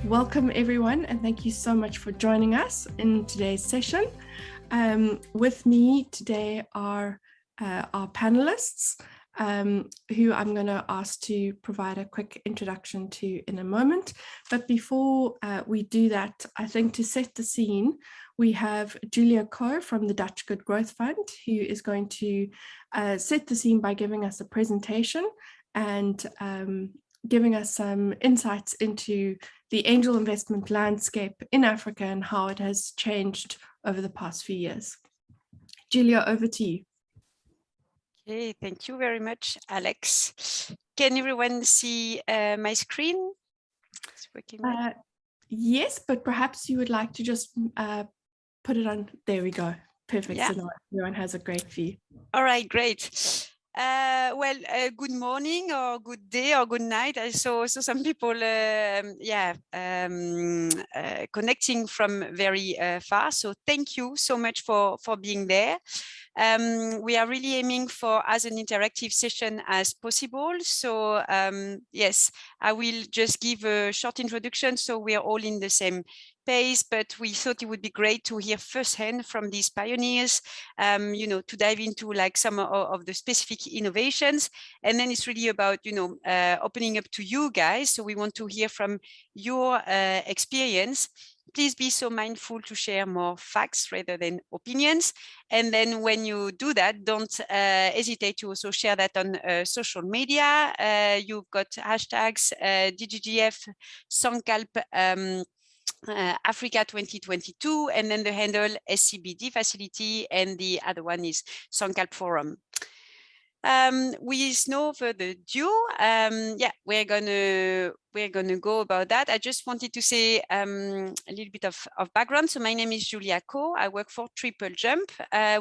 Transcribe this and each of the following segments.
Welcome everyone, and thank you so much for joining us in today's session. With me today are our panelists, who I'm going to ask to provide a quick introduction to in a moment. But before we do that, I think to set the scene, we have Julia Coe from the Dutch Good Growth Fund, who is going to set the scene by giving us a presentation and giving us some insights into the angel investment landscape in Africa and how it has changed over the past few years. Julia, over to you. Okay, thank you very much, Alex. Can everyone see my screen? It's working right? Yes, but perhaps you would like to just put it on. There we go. Perfect. Yeah. So now everyone has a great view. All right, great. Good morning or good day or good night. I saw some people, connecting from very far. So thank you so much for being there. We are really aiming for as an interactive session as possible. So yes, I will just give a short introduction so we are all in the same pace, but we thought it would be great to hear firsthand from these pioneers, to dive into like some of the specific innovations. And then it's really about, opening up to you guys. So we want to hear from your experience. Please be so mindful to share more facts rather than opinions. And then when you do that, don't hesitate to also share that on social media. You've got hashtags DGGF, Sankalp, Africa 2022, and then the handle SCBD facility, and the other one is Sankalp Forum. With no further ado, we're gonna go about that. I just wanted to say a little bit of background. So my name is Julia Coe. I work for Triple Jump.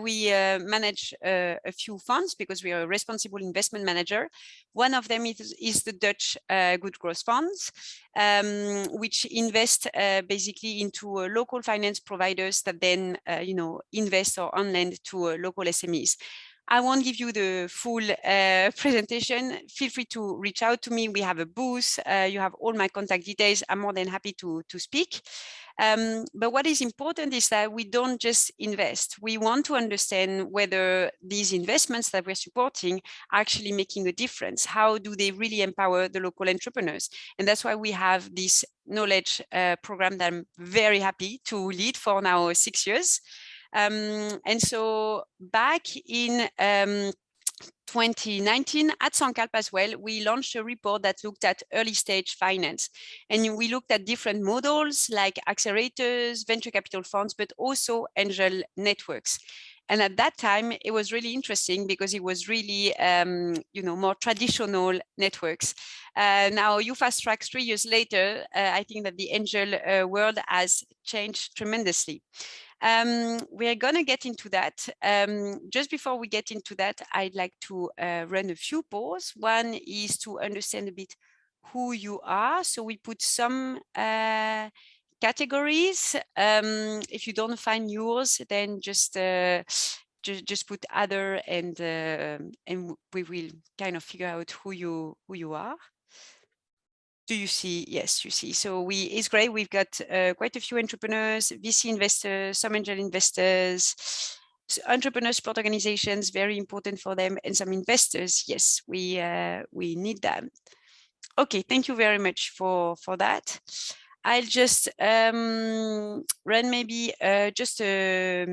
We manage a few funds because we are a responsible investment manager. One of them is the Dutch Good Growth Funds, which invest basically into local finance providers that then invest or on lend to local SMEs. I won't give you the full presentation. Feel free to reach out to me. We have a booth. You have all my contact details. I'm more than happy to speak. But what is important is that we don't just invest. We want to understand whether these investments that we're supporting are actually making a difference. How do they really empower the local entrepreneurs? And that's why we have this knowledge program that I'm very happy to lead for now 6 years. And so back in 2019 at Sankalp as well, we launched a report that looked at early stage finance. And we looked at different models like accelerators, venture capital funds, but also angel networks. And at that time, it was really interesting because it was really, more traditional networks. Now, you fast track 3 years later, I think that the angel world has changed tremendously. We are going to get into that. Just before we get into that, I'd like to run a few polls. One is to understand a bit who you are. So we put some categories. If you don't find yours, then just put other, and we will kind of figure out who you are. Do you see? Yes, you see. So it's great. We've got quite a few entrepreneurs, VC investors, some angel investors, entrepreneur support organizations, very important for them, and some investors. Yes, we need them. Okay, thank you very much for that. I'll just run maybe just a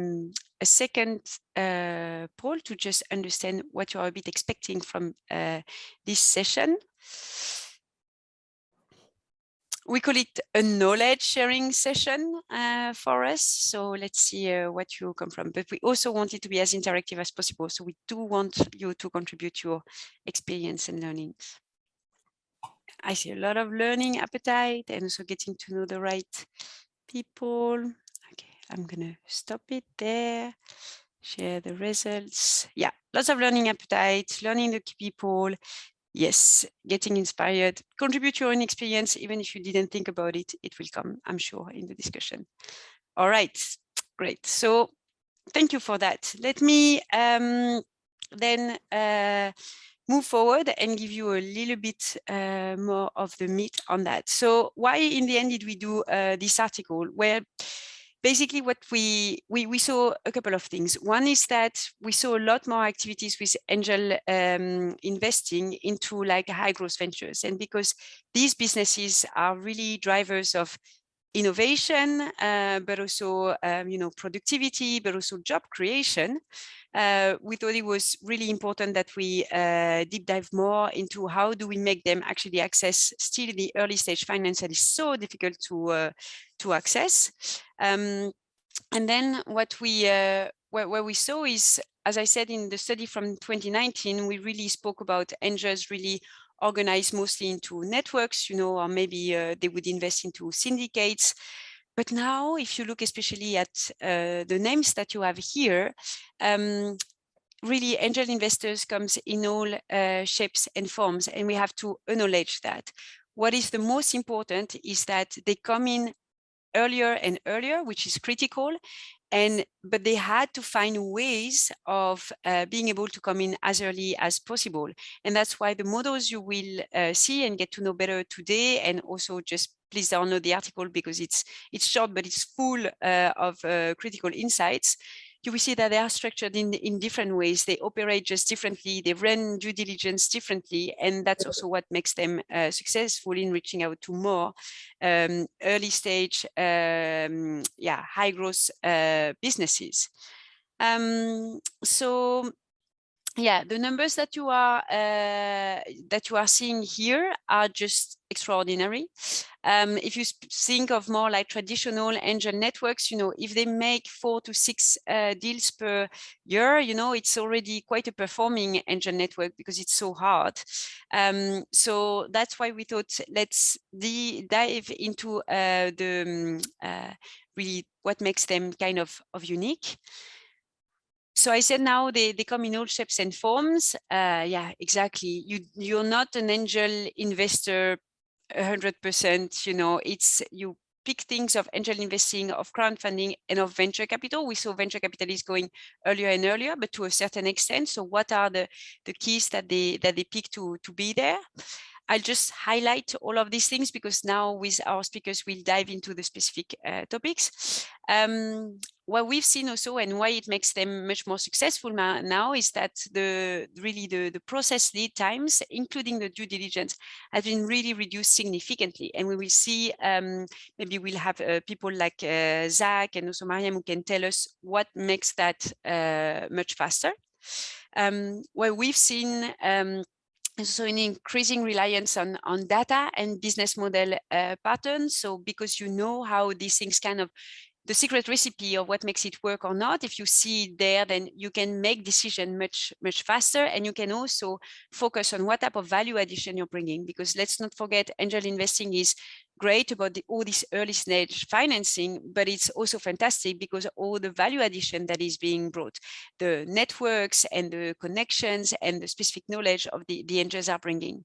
second poll to just understand what you are a bit expecting from this session. We call it a knowledge sharing session for us. So let's see what you come from. But we also want it to be as interactive as possible. So we do want you to contribute your experience and learnings. I see a lot of learning appetite and also getting to know the right people. Okay, I'm gonna stop it there. Share the results. Yeah, lots of learning appetite, learning the key people. Yes, getting inspired, contribute your own experience, even if you didn't think about it, it will come, I'm sure, in the discussion. All right, great. So thank you for that. Let me then move forward and give you a little bit more of the meat on that. So why in the end did we do this article? Well, basically what we saw a couple of things. One is that we saw a lot more activities with angel investing into like high growth ventures. And because these businesses are really drivers of innovation, but also productivity, but also job creation. We thought it was really important that we deep dive more into how do we make them actually access still the early stage finance that is so difficult to access. And then what we where we saw is, as I said in the study from 2019, we really spoke about angels really organized mostly into networks, or maybe they would invest into syndicates. But now, if you look especially at the names that you have here, really angel investors comes in all shapes and forms, and we have to acknowledge that. What is the most important is that they come in earlier and earlier, which is critical. But they had to find ways of being able to come in as early as possible. And that's why the models you will see and get to know better today, and also just please download the article because it's short, but it's full of critical insights. You will see that they are structured in different ways. They operate just differently. They run due diligence differently. And that's also what makes them successful in reaching out to more early stage, high growth businesses. So yeah, the numbers that you are seeing here are just extraordinary. If you think of more like traditional angel networks, if they make 4 to 6 deals per year, it's already quite a performing angel network because it's so hard. So that's why we thought let's dive into really what makes them kind of unique. So I said now they come in all shapes and forms. Yeah, exactly. You're not an angel investor 100%. It's you pick things of angel investing, of crowdfunding, and of venture capital. We saw venture capitalists going earlier and earlier, but to a certain extent. So what are the keys that they pick to be there? I'll just highlight all of these things because now with our speakers, we'll dive into the specific topics. What we've seen also and why it makes them much more successful now is that the process lead times, including the due diligence, has been really reduced significantly. And we will see, maybe we'll have people like Zach and also Mariam who can tell us what makes that much faster. What we've seen so an increasing reliance on data and business model patterns. So because how these things kind of the secret recipe of what makes it work or not, if you see it there, then you can make decision much faster, and you can also focus on what type of value addition you're bringing. Because let's not forget, angel investing is great about all this early stage financing, but it's also fantastic because all the value addition that is being brought, the networks and the connections and the specific knowledge of the angels are bringing.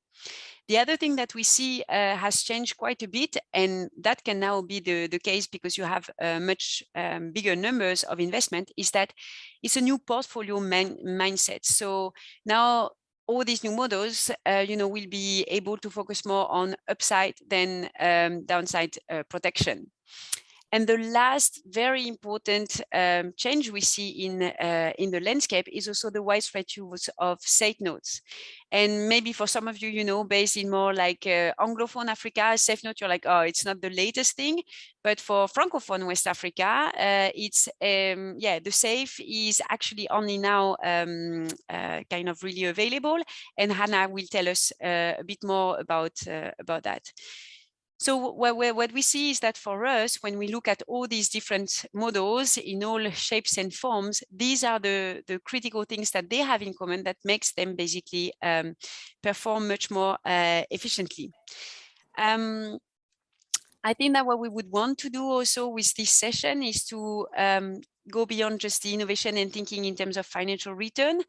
The other thing that we see has changed quite a bit, and that can now be the case because you have much bigger numbers of investment, is that it's a new portfolio mindset. So now all these new models, will be able to focus more on upside than downside protection. And the last very important change we see in the landscape is also the widespread use of safe notes. And maybe for some of you, based in more like Anglophone Africa, safe note, you're like, oh, it's not the latest thing. But for Francophone West Africa, it's, the safe is actually only now kind of really available. And Hannah will tell us a bit more about that. So what we see is that for us, when we look at all these different models in all shapes and forms, these are the critical things that they have in common that makes them basically perform much more efficiently. I think that what we would want to do also with this session is to go beyond just the innovation and thinking in terms of financial return.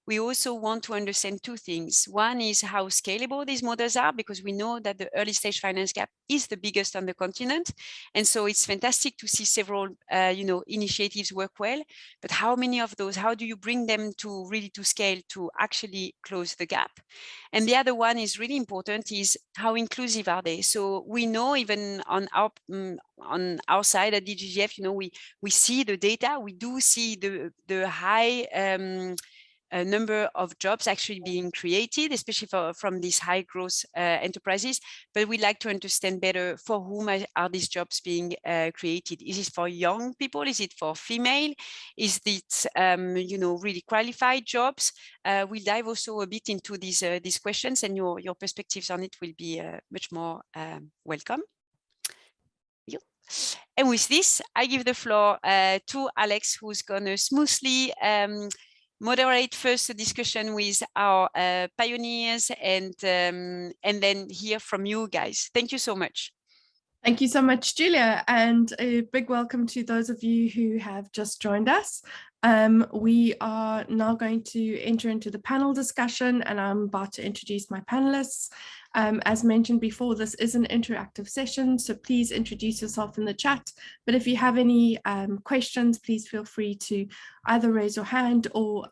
We also want to understand two things. One is how scalable these models are, because we know that the early stage finance gap is the biggest on the continent. And so it's fantastic to see several initiatives work well, but how many of those, how do you bring them to really to scale to actually close the gap? And the other one is really important, is how inclusive are they? So we know even on our side at DGGF, we see the data, we do see the high number of jobs actually being created, especially from these high growth enterprises. But we'd like to understand better for whom are these jobs being created. Is it for young people? Is it for female? Is it really qualified jobs? We'll dive also a bit into these questions, and your perspectives on it will be much more welcome. And with this, I give the floor to Alex, who's going to smoothly moderate first a discussion with our pioneers and then hear from you guys. Thank you so much. Thank you so much, Julia, and a big welcome to those of you who have just joined us. We are now going to enter into the panel discussion, and I'm about to introduce my panelists. As mentioned before, this is an interactive session, so please introduce yourself in the chat. But if you have any questions, please feel free to either raise your hand or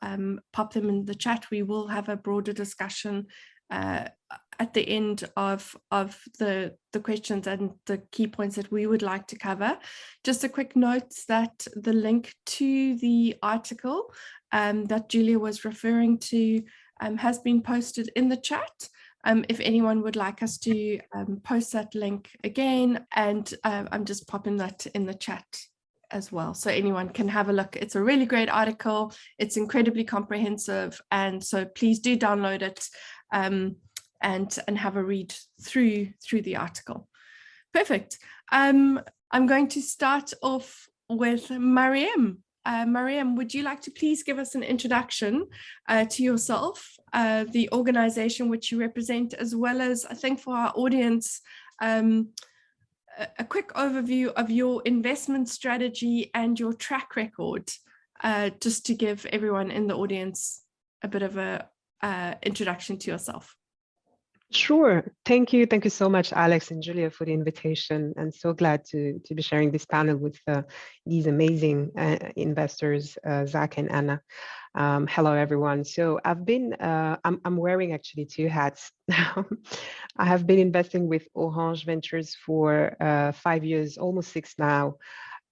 pop them in the chat. We will have a broader discussion at the end of the questions and the key points that we would like to cover. Just a quick note that the link to the article that Julia was referring to has been posted in the chat. If anyone would like us to post that link again, and I'm just popping that in the chat as well, so anyone can have a look. It's a really great article. It's incredibly comprehensive, and so please do download it and have a read through the article. Perfect. I'm going to start off with Mariam. Mariam, would you like to please give us an introduction to yourself, the organization which you represent, as well as, I think for our audience, a quick overview of your investment strategy and your track record, just to give everyone in the audience a bit of a introduction to yourself. Sure. Thank you. Thank you so much, Alex and Julia, for the invitation. I'm so glad to be sharing this panel with these amazing investors, Zach and Anna. Hello, everyone. So I've been, I'm wearing actually two hats now. I have been investing with Orange Ventures for 5 years, almost 6 now.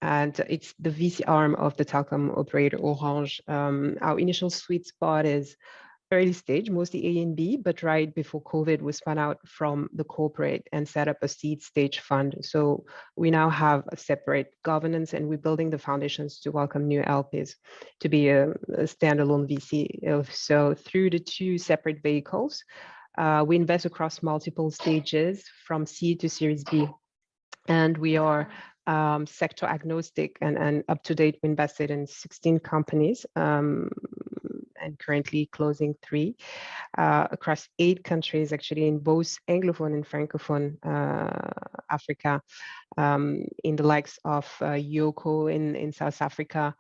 And it's the VC arm of the telecom operator Orange. Our initial sweet spot is early stage, mostly A and B, but right before COVID, we spun out from the corporate and set up a seed stage fund. So we now have a separate governance, and we're building the foundations to welcome new LPs to be a standalone VC. So through the 2 separate vehicles, we invest across multiple stages from seed to Series B. And we are sector agnostic and up to date. We invested in 16 companies and currently closing 3 across 8 countries, actually, in both Anglophone and Francophone Africa, in the likes of Yoko in South Africa,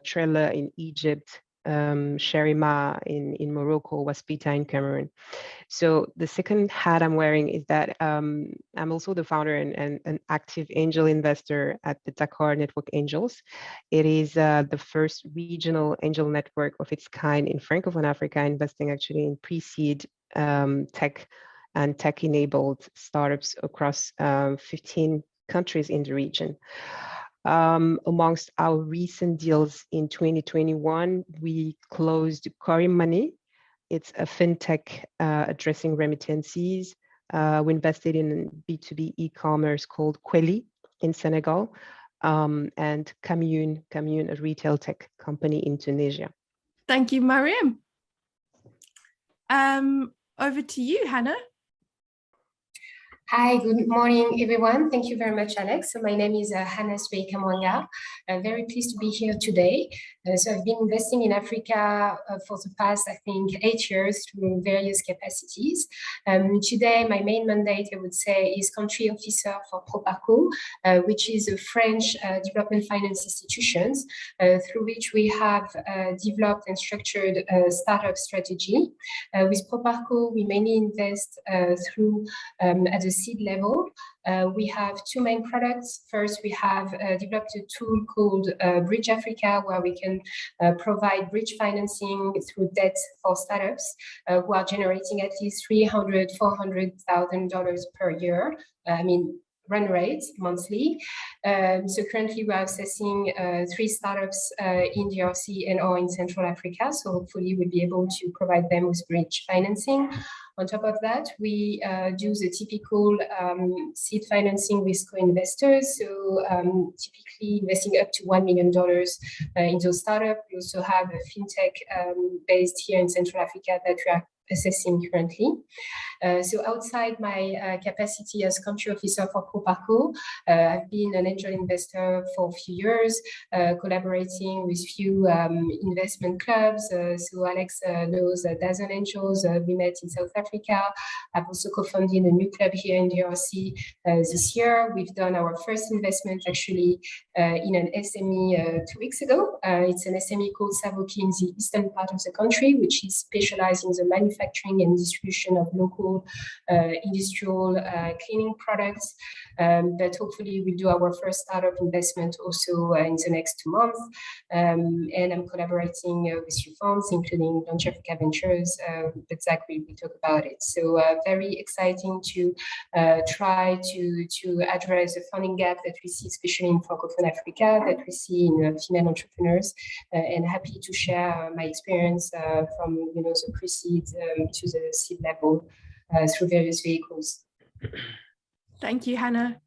Trailer in Egypt, Sherima in Morocco, Waspita in Cameroon. So the second hat I'm wearing is that I'm also the founder and an active angel investor at the Dakar Network Angels. It is the first regional angel network of its kind in Francophone Africa, investing actually in pre-seed tech and tech-enabled startups across 15 countries in the region. Amongst our recent deals in 2021, we closed Kori Money. It's a fintech addressing remittances. We invested in B2B e-commerce called Kweli in Senegal, and Commune, a retail tech company in Tunisia. Thank you, Mariam. Over to you, Hannah. Hi, good morning, everyone. Thank you very much, Alex. So my name is Hannah Kamwanga. I'm very pleased to be here today. So I've been investing in Africa for the past, I think, 8 years through various capacities. Today, my main mandate, I would say, is country officer for Proparco, which is a French development finance institution through which we have developed and structured a startup strategy. With Proparco, we mainly invest through at the seed level. We have two main products. First, we have developed a tool called Bridge Africa, where we can provide bridge financing through debt for startups who are generating at least $300,000 to $400,000 per year. Run rate monthly. So currently we're assessing 3 startups in DRC and or in Central Africa. So hopefully we'll be able to provide them with bridge financing. On top of that, we do the typical seed financing with co-investors. So typically investing up to $1 million in those startups. We also have a fintech based here in Central Africa that we are assessing currently. So outside my capacity as country officer for Proparco, I've been an angel investor for a few years, collaborating with few investment clubs. So Alex knows a dozen angels. We met in South Africa. I've also co-founded a new club here in DRC this year. We've done our first investment actually in an SME 2 weeks ago. It's an SME called Savoki in the eastern part of the country, which is specialized in the manufacturing and distribution of local industrial cleaning products. But hopefully we'll do our first startup investment also in the next 2 months. And I'm collaborating with few funds, including Launch Africa Ventures, but Zach will talk about it. So very exciting to try to address the funding gap that we see, especially in Francophone Africa, that we see in female entrepreneurs, and happy to share my experience from the pre-seed to the seed level through various vehicles. Thank you, Hannah.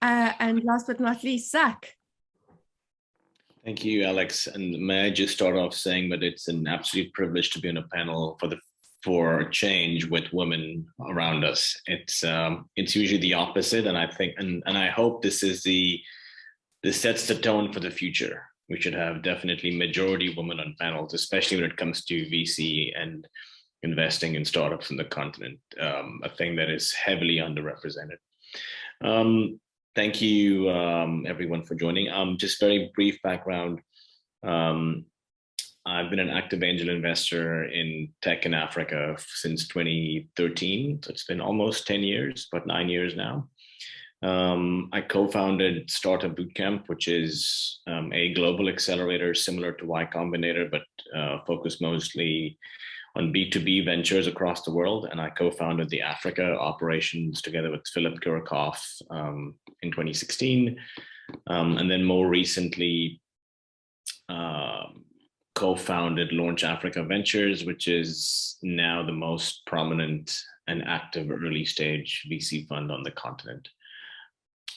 And last but not least, Zach. Thank you, Alex. And may I just start off saying that it's an absolute privilege to be on a panel for change with women around us. It's usually the opposite, and I think and I hope this sets the tone for the future. We should have definitely majority women on panels, especially when it comes to VC and investing in startups in the continent, a thing that is heavily underrepresented. Thank you, everyone, for joining. Just very brief background. I've been an active angel investor in tech in Africa since 2013. So it's been almost 10 years, but 9 years now. I co-founded Startup Bootcamp, which is a global accelerator similar to Y Combinator, but focused mostly on B2B ventures across the world. And I co-founded the Africa operations together with Philip Kirchhoff in 2016. And then more recently, co-founded Launch Africa Ventures, which is now the most prominent and active early stage VC fund on the continent.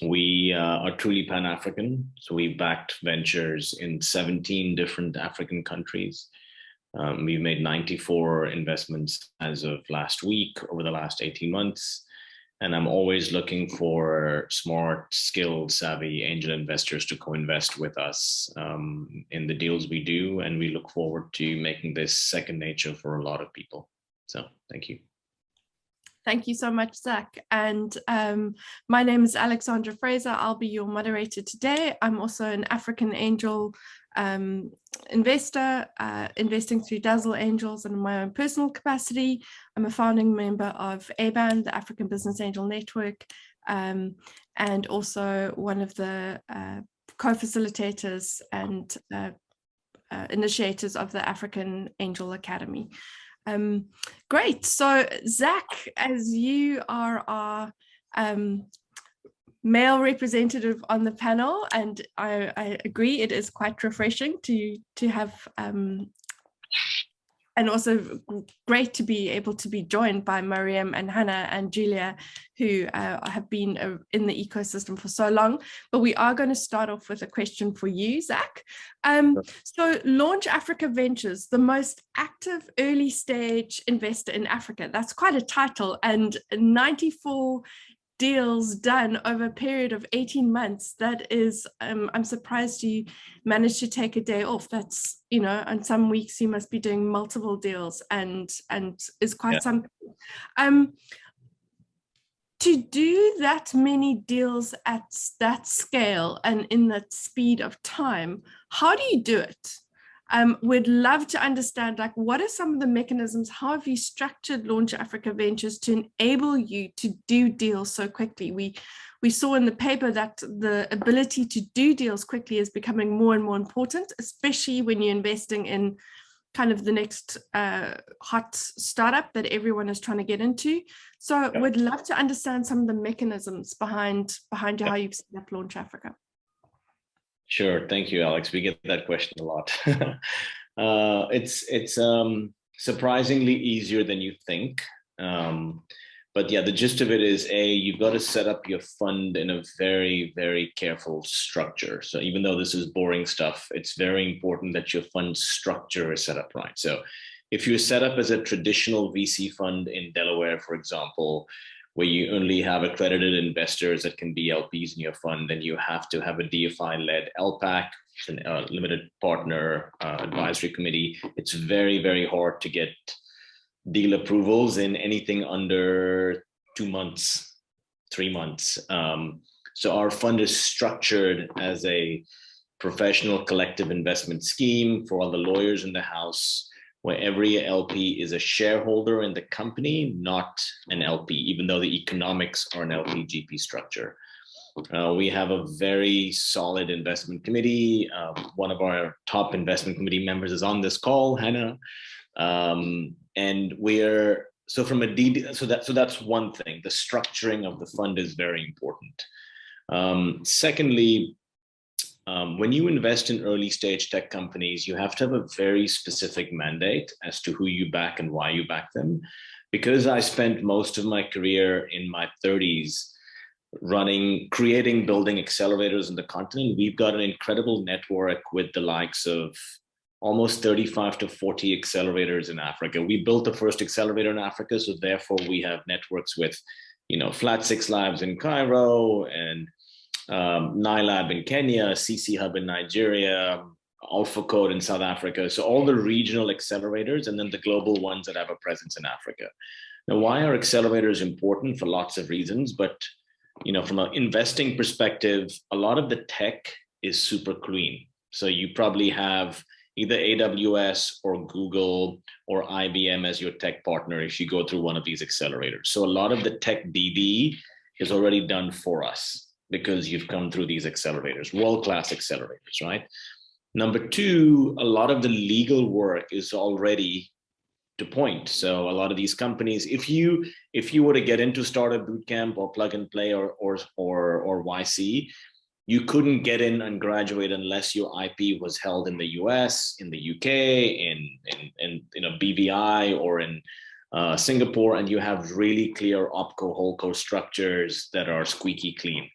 We are truly Pan-African. So we backed ventures in 17 different African countries. We've made 94 investments as of last week over the last 18 months. And I'm always looking for smart, skilled, savvy angel investors to co-invest with us in the deals we do. And we look forward to making this second nature for a lot of people. So thank you. Thank you so much, Zach. And my name is Alexandra Fraser. I'll be your moderator today. I'm also an African angel investor, investing through Dazzle Angels and in my own personal capacity. I'm a founding member of ABAN, the African Business Angel Network, and also one of the co-facilitators and initiators of the African Angel Academy. Great. So Zach, as you are our male representative on the panel, and I agree, it is quite refreshing to have and also great to be able to be joined by Mariam and Hannah and Julia, who have been in the ecosystem for so long. But we are going to start off with a question for you, Zach. So Launch Africa Ventures, the most active early stage investor in Africa. That's quite a title, and 94 deals done over a period of 18 months. That is, I'm surprised you managed to take a day off. That's, you know, and some weeks you must be doing multiple deals, and is quite something. To do that many deals at that scale and in that speed of time, how do you do it? We'd love to understand, like, what are some of the mechanisms? How have you structured Launch Africa Ventures to enable you to do deals so quickly? We saw in the paper that the ability to do deals quickly is becoming more and more important, especially when you're investing in kind of the next hot startup that everyone is trying to get into. So we'd love to understand some of the mechanisms behind how you've set up Launch Africa. Sure, thank you, Alex. We get that question a lot. It's surprisingly easier than you think. But yeah, the gist of it is, you've got to set up your fund in a very, very careful structure. So even though this is boring stuff, it's very important that your fund structure is set up right. So if you're set up as a traditional VC fund in Delaware, for example, where you only have accredited investors that can be LPs in your fund, then you have to have a DFI-led LPAC, a limited partner advisory committee. It's very, very hard to get deal approvals in anything under 2 months, 3 months. So our fund is structured as a professional collective investment scheme for all the lawyers in the house, where every LP is a shareholder in the company, not an LP, even though the economics are an LP GP structure. We have a very solid investment committee. One of our top investment committee members is on this call, Hannah. And we're, so from a DD, so that's one thing. The structuring of the fund is very important. Secondly, when you invest in early stage tech companies, you have to have a very specific mandate as to who you back and why you back them. Because I spent most of my career in my 30s creating, building accelerators in the continent, we've got an incredible network with the likes of almost 35 to 40 accelerators in Africa. We built the first accelerator in Africa, so therefore we have networks with, you know, Flat 6 Labs in Cairo, and NILAB in Kenya, CC Hub in Nigeria, AlphaCode in South Africa. So all the regional accelerators, and then the global ones that have a presence in Africa. Now, why are accelerators important? For lots of reasons, but, you know, from an investing perspective, a lot of the tech is super clean. So you probably have either AWS or Google or IBM as your tech partner if you go through one of these accelerators. So a lot of the tech DD is already done for us because you've come through these accelerators, world-class accelerators, right? Number two, a lot of the legal work is already to point. So a lot of these companies, if you were to get into Startup Bootcamp or Plug and Play or YC, you couldn't get in and graduate unless your IP was held in the US, in the UK, in BVI or in Singapore, and you have really clear OpCo, HoldCo structures that are squeaky clean.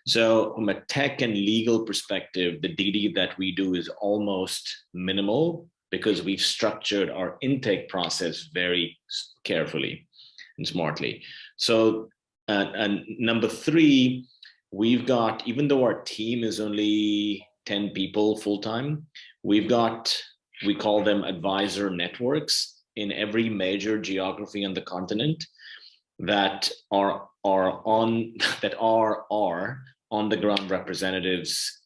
So from a tech and legal perspective, the DD that we do is almost minimal because we've structured our intake process very carefully and smartly. So, and number three, we've got, even though our team is only 10 people full-time, we've got, we call them advisor networks in every major geography on the continent that are on the ground representatives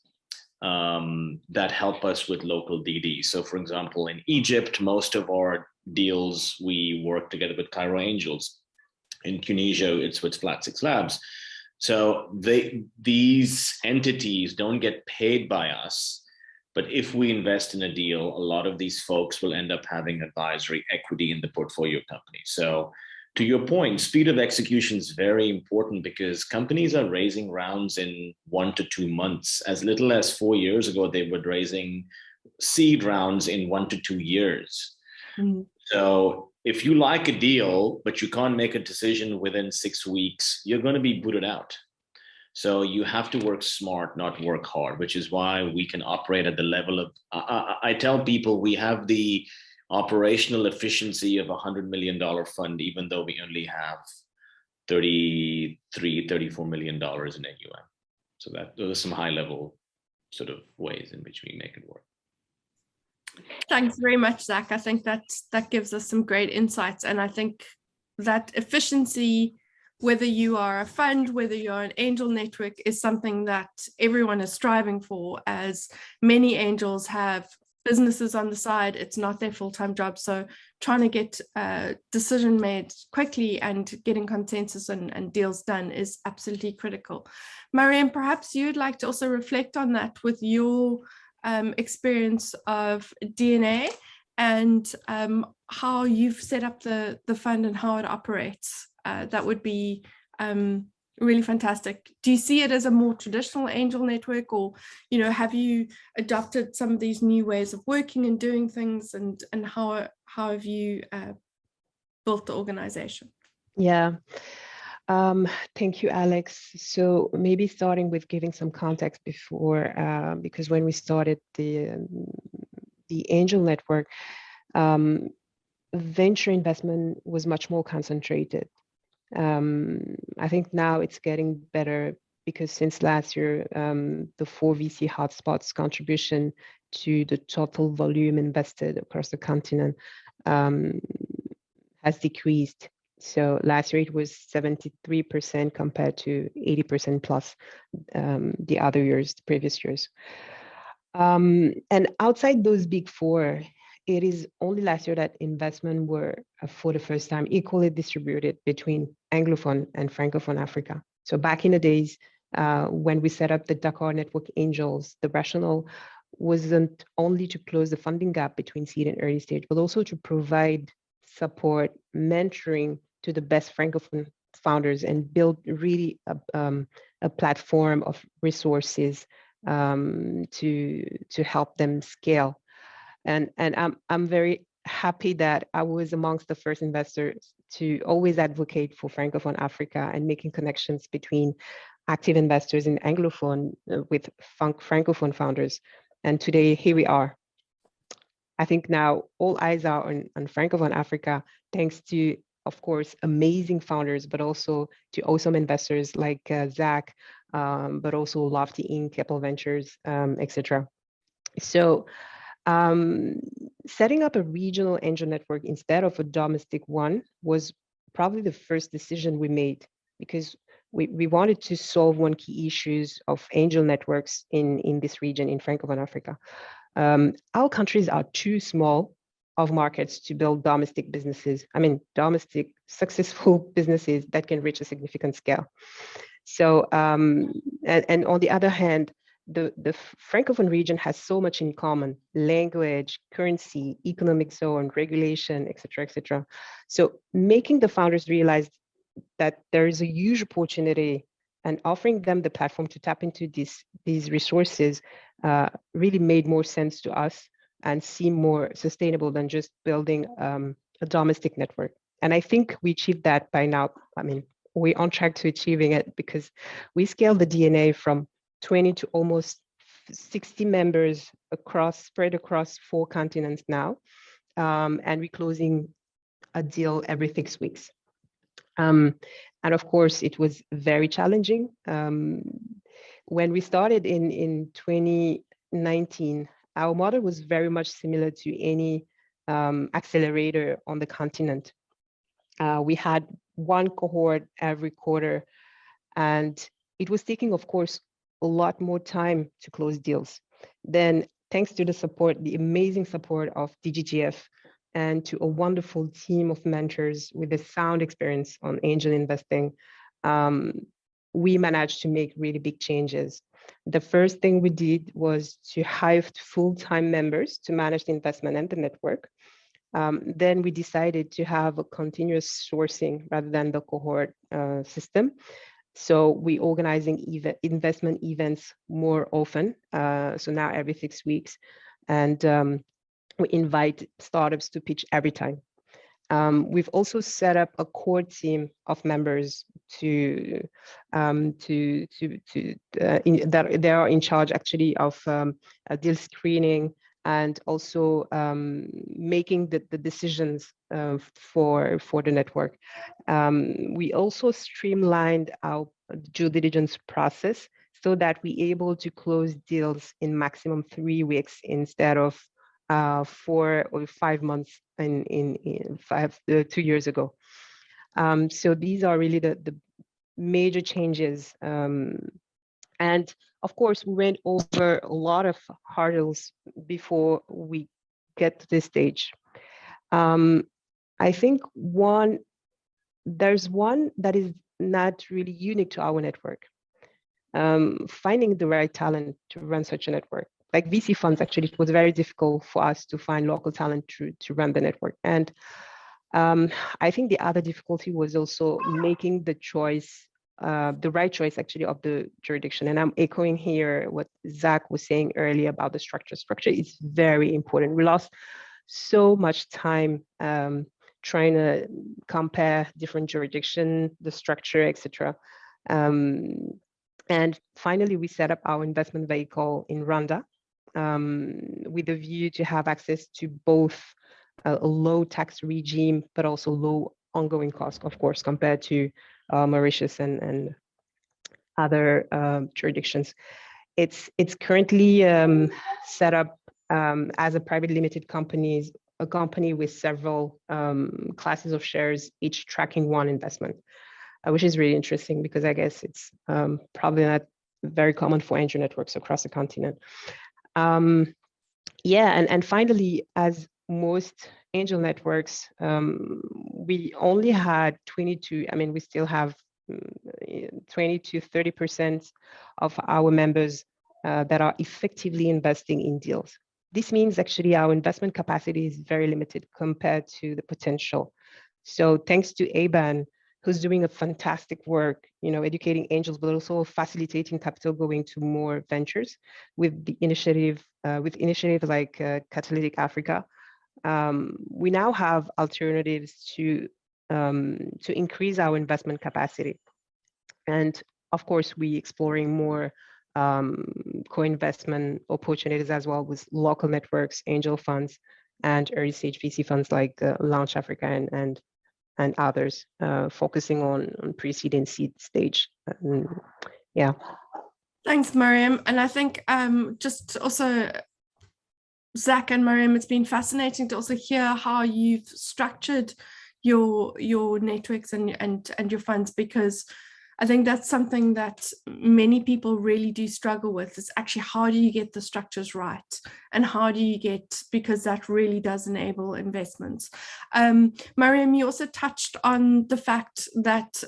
that help us with local DD. So for example, in Egypt, most of our deals, we work together with Cairo Angels. In Tunisia, it's with Flat 6 Labs. So these entities don't get paid by us, but if we invest in a deal, a lot of these folks will end up having advisory equity in the portfolio company. So to your point, speed of execution is very important because companies are raising rounds in 1 to 2 months. As little as 4 years ago, they were raising seed rounds in 1 to 2 years. Mm-hmm. So if you like a deal, but you can't make a decision within 6 weeks, you're going to be booted out. So you have to work smart, not work hard, which is why we can operate at the level of, I tell people we have the operational efficiency of $100 million fund, even though we only have $34 million in AUM. So those are some high level sort of ways in which we make it work. Thanks very much, Zach. I think that gives us some great insights. And I think that efficiency, whether you are a fund, whether you're an angel network, is something that everyone is striving for, as many angels have businesses on the side. It's not their full-time job. So trying to get a decision made quickly and getting consensus and deals done is absolutely critical. Mariam, perhaps you'd like to also reflect on that with your experience of DNA and how you've set up the fund and how it operates. That would be really fantastic. Do you see it as a more traditional angel network, or have you adopted some of these new ways of working and doing things, and how have you built the organization? Yeah. Thank you, Alex. So maybe starting with giving some context before, because when we started the angel network, venture investment was much more concentrated. I think now it's getting better because since last year, the 4 VC hotspots contribution to the total volume invested across the continent has decreased. So last year it was 73% compared to 80% plus the other years, the previous years. And outside those big 4, it is only last year that investment were, for the first time, equally distributed between Anglophone and Francophone Africa. So back in the days, when we set up the Dakar Network Angels, the rationale wasn't only to close the funding gap between seed and early stage, but also to provide support, mentoring to the best Francophone founders and build really a platform of resources to help them scale. And I'm very happy that I was amongst the first investors to always advocate for Francophone Africa and making connections between active investors in Anglophone with Francophone founders. And today, here we are. I think now all eyes are on Francophone Africa, thanks to, of course, amazing founders, but also to awesome investors like Zach, but also Lofty Inc., Keppel Ventures, etc. So setting up a regional angel network instead of a domestic one was probably the first decision we made, because we wanted to solve one key issues of angel networks in this region, in Francophone Africa. Our countries are too small of markets to build domestic businesses. I mean, domestic successful businesses that can reach a significant scale. So, and on the other hand, the Francophone region has so much in common: language, currency, economic zone, regulation, etc., etc. So making the founders realize that there is a huge opportunity and offering them the platform to tap into these resources really made more sense to us and seem more sustainable than just building a domestic network. And I think we achieved that by now. I mean, we're on track to achieving it because we scaled the DNA from 20 to almost 60 members spread across 4 continents now. And we're closing a deal every 6 weeks. And of course, it was very challenging. When we started in 2019, our model was very much similar to any accelerator on the continent. We had one cohort every quarter, and it was taking, of course, a lot more time to close deals. Then, thanks to the amazing support of DGGF and to a wonderful team of mentors with a sound experience on angel investing, we managed to make really big changes. The first thing we did was to hire full-time members to manage the investment and the network. Then we decided to have a continuous sourcing rather than the cohort system. So we're organizing investment events more often. So now every 6 weeks. And we invite startups to pitch every time. We've also set up a core team of members that they are in charge actually of deal screening, and also making the decisions for the network. We also streamlined our due diligence process so that we're able to close deals in maximum 3 weeks instead of 4 or 5 months in 2 years ago. So these are really the major changes. And of course, we went over a lot of hurdles before we get to this stage. I think there's one that is not really unique to our network. Finding the right talent to run such a network. Like VC funds, actually, it was very difficult for us to find local talent to run the network. And I think the other difficulty was also making the choice, the right choice actually of the jurisdiction. And I'm echoing here what Zach was saying earlier about the structure. Structure is very important. We lost so much time trying to compare different jurisdictions, the structure, etc. And finally, we set up our investment vehicle in Rwanda with a view to have access to both a low tax regime, but also low ongoing cost, of course, compared to Mauritius and other jurisdictions. It's currently set up as a private limited company, a company with several classes of shares, each tracking one investment, which is really interesting because I guess it's probably not very common for angel networks across the continent. Yeah, and finally, as most angel networks, we only had 22, I mean, we still have 20 to 30% of our members that are effectively investing in deals. This means actually our investment capacity is very limited compared to the potential. So thanks to ABAN, who's doing a fantastic work, educating angels, but also facilitating capital going to more ventures with the initiative, with initiatives like Catalytic Africa. We now have alternatives to increase our investment capacity. And of course, we're exploring more co-investment opportunities as well with local networks, angel funds, and early stage VC funds like Launch Africa and others, focusing on pre-seed and seed stage. Yeah. Thanks, Mariam. And I think just also, Zach and Mariam, it's been fascinating to also hear how you've structured your networks and your funds, because I think that's something that many people really do struggle with, is actually how do you get the structures right, and how do you get, because that really does enable investments. Mariam, you also touched on the fact that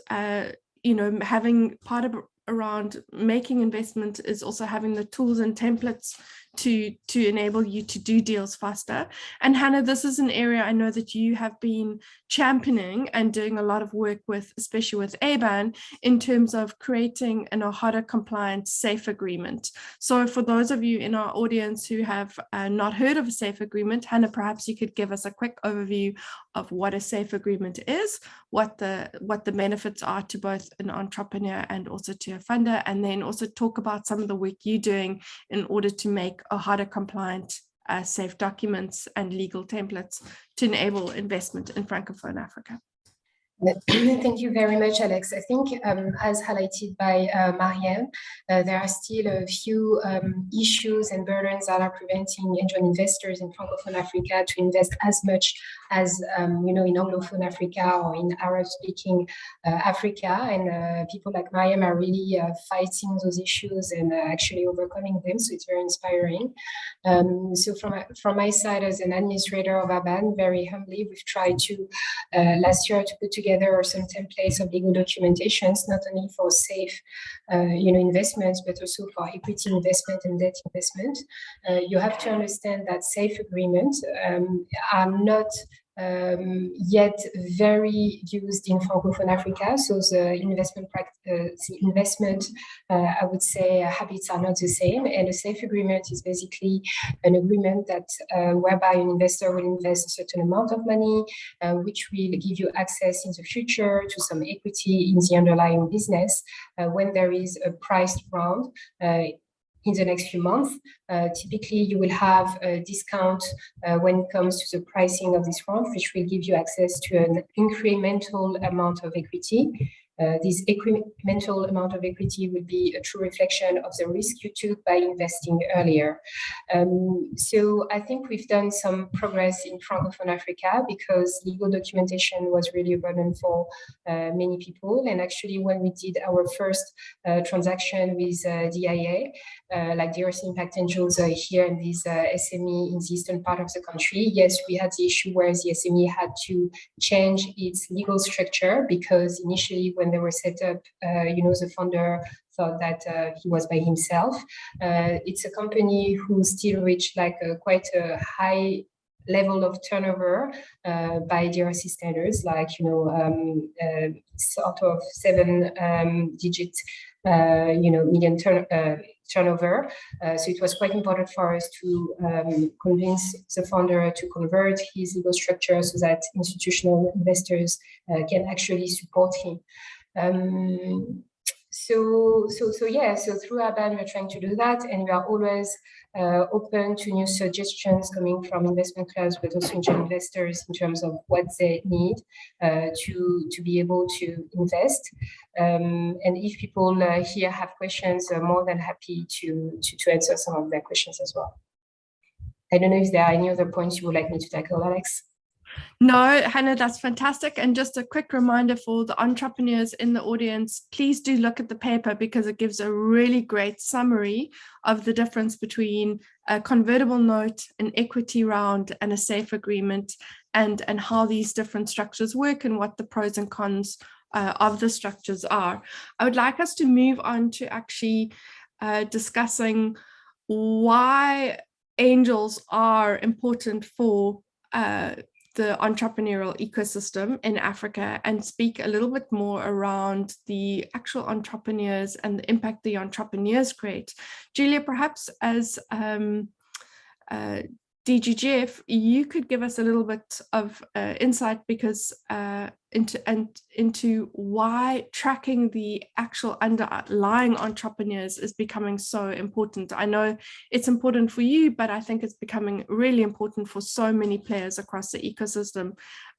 having part of around making investment is also having the tools and templates to enable you to do deals faster. And Hannah, this is an area I know that you have been championing and doing a lot of work with, especially with ABAN, in terms of creating an OHADA compliant SAFE agreement. So for those of you in our audience who have not heard of a SAFE agreement, Hannah, perhaps you could give us a quick overview of what a SAFE agreement is, what the benefits are to both an entrepreneur and also to a funder, and then also talk about some of the work you're doing in order to make OHADA compliant SAFE documents and legal templates to enable investment in Francophone Africa. Thank you very much, Alex. I think, as highlighted by Mariam, there are still a few issues and burdens that are preventing angel investors in Francophone Africa to invest as much as in Anglophone Africa or in Arab-speaking Africa. And people like Mariam are really fighting those issues and actually overcoming them. So it's very inspiring. So from my side as an administrator of ABAN, very humbly, we've tried to last year to put together some templates of legal documentations, not only for SAFE investments, but also for equity investment and debt investment. You have to understand that SAFE agreements are not yet very used in Francophone Africa. So the investment, I would say, habits are not the same. And a SAFE agreement is basically an agreement that whereby an investor will invest a certain amount of money, which will give you access in the future to some equity in the underlying business when there is a priced round. in the next few months. Typically, you will have a discount when it comes to the pricing of this fund, which will give you access to an incremental amount of equity. This incremental amount of equity will be a true reflection of the risk you took by investing earlier. So I think we've done some progress in Francophone Africa because legal documentation was really a burden for many people. And actually, when we did our first transaction with DIA, like the Earth Impact Angels here in this SME in the eastern part of the country, yes, we had the issue where the SME had to change its legal structure because initially when they were set up, the founder thought that he was by himself. It's a company who still reached like quite a high level of turnover by DRC standards, like sort of 7-digit million turnover. So it was quite important for us to convince the founder to convert his legal structure so that institutional investors can actually support him. So through Aban, we're trying to do that, and we are always open to new suggestions coming from investment clubs, but also angel investors in terms of what they need to be able to invest. And if people here have questions, I'm more than happy to answer some of their questions as well. I don't know if there are any other points you would like me to tackle, Alex. No, Hannah, that's fantastic. And just a quick reminder for the entrepreneurs in the audience, please do look at the paper because it gives a really great summary of the difference between a convertible note, an equity round, and a safe agreement, and how these different structures work and what the pros and cons of the structures are. I would like us to move on to actually discussing why angels are important for the entrepreneurial ecosystem in Africa and speak a little bit more around the actual entrepreneurs and the impact the entrepreneurs create. Julia, perhaps as DGGF, you could give us a little bit of insight because into why tracking the actual underlying entrepreneurs is becoming so important. I know it's important for you, but I think it's becoming really important for so many players across the ecosystem.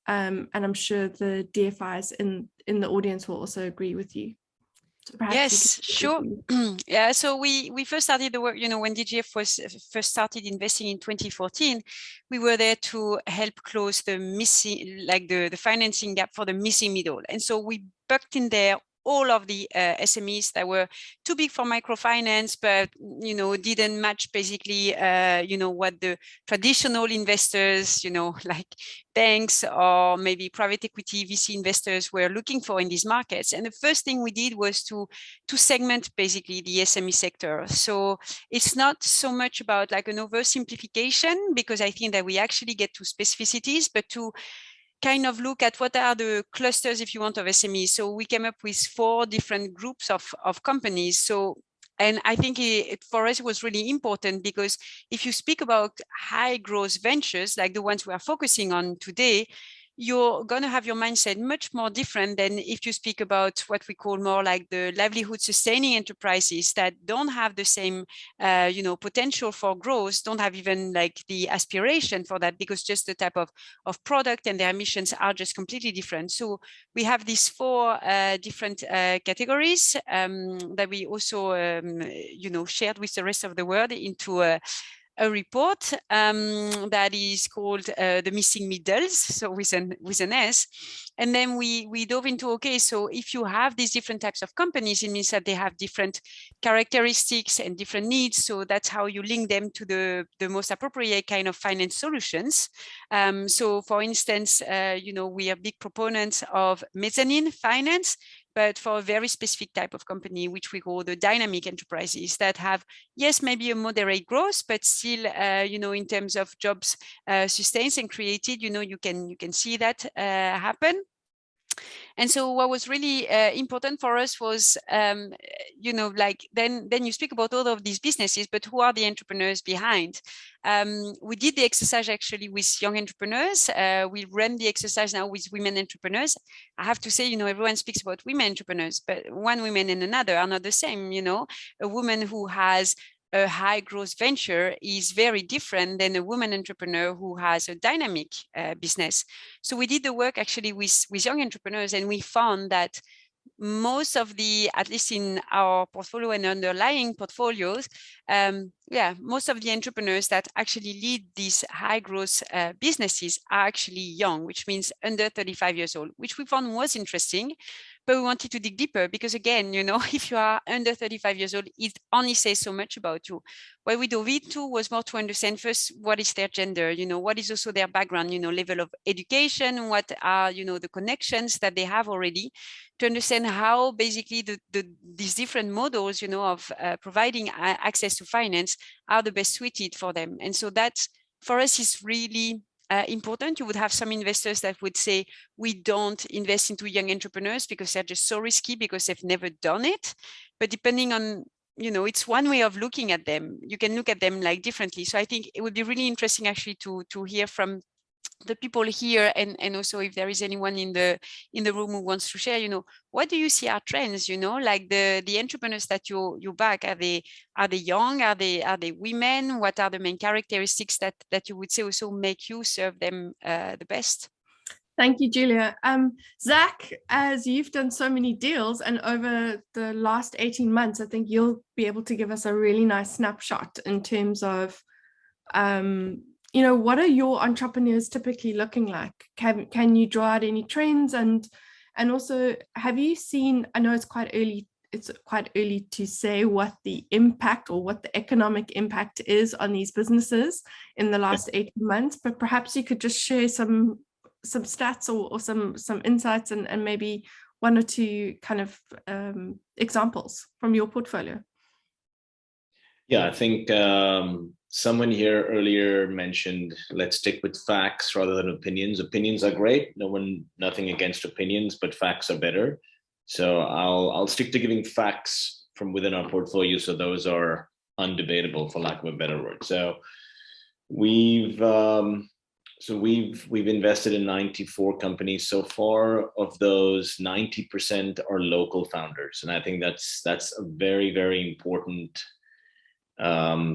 And I'm sure the DFIs in the audience will also agree with you. So yes, sure. Yeah, so we first started the work, when DGF was first started investing in 2014, we were there to help close the missing, like the financing gap for the missing middle. And so we bucked in there all of the SMEs that were too big for microfinance, but didn't match basically what the traditional investors, like banks or maybe private equity VC investors were looking for in these markets. And the first thing we did was to segment basically the SME sector. So it's not so much about like an oversimplification, because I think that we actually get to specificities, but to kind of look at what are the clusters, if you want, of SMEs. So we came up with 4 different groups of companies. So, and I think for us it was really important, because if you speak about high growth ventures, like the ones we are focusing on today, you're going to have your mindset much more different than if you speak about what we call more like the livelihood sustaining enterprises that don't have the same, potential for growth, don't have even like the aspiration for that, because just the type of product and their missions are just completely different. So we have these 4 different categories that we also, shared with the rest of the world into a report that is called the missing middles, so with an S. And then we dove into, okay, so if you have these different types of companies, it means that they have different characteristics and different needs. So that's how you link them to the most appropriate kind of finance solutions. So for instance, we are big proponents of mezzanine finance, but for a very specific type of company, which we call the dynamic enterprises that have, yes, maybe a moderate growth, but still, in terms of jobs sustained and created, you can see that happen. And so what was really important for us was, then you speak about all of these businesses, but who are the entrepreneurs behind? We did the exercise actually with young entrepreneurs. We ran the exercise now with women entrepreneurs. I have to say, everyone speaks about women entrepreneurs, but one woman and another are not the same. A woman who has a high growth venture is very different than a woman entrepreneur who has a dynamic business. So we did the work actually with young entrepreneurs, and we found that most of the, at least in our portfolio and underlying portfolios, most of the entrepreneurs that actually lead these high growth businesses are actually young, which means under 35 years old, which we found was interesting. But we wanted to dig deeper because, again, if you are under 35 years old, it only says so much about you. What we dove into was more to understand first, what is their gender, what is also their background, level of education, what are, the connections that they have already, to understand how basically these different models, of providing access to finance are the best suited for them. And so that, for us, is really important. You would have some investors that would say, we don't invest into young entrepreneurs because they're just so risky because they've never done it. But depending on, it's one way of looking at them. You can look at them like differently. So I think it would be really interesting actually to hear from the people here, and also if there is anyone in the room who wants to share, what do you see are trends, like the entrepreneurs that you back, are they young, are they women? What are the main characteristics that you would say also make you serve them the best? Thank you, Julia. Zach, as you've done so many deals, and over the last 18 months, I think you'll be able to give us a really nice snapshot in terms of what are your entrepreneurs typically looking like? Can you draw out any trends? And also, have you seen, I know it's quite early to say what the impact or what the economic impact is on these businesses in the last 18 months, but perhaps you could just share some stats or some insights and maybe one or two kind of examples from your portfolio. Yeah, I think someone here earlier mentioned, let's stick with facts rather than opinions. Opinions are great. Nothing against opinions, but facts are better. So I'll stick to giving facts from within our portfolio. So those are undebatable, for lack of a better word. So we've invested in 94 companies so far. Of those, 90% are local founders. And I think that's a very, very important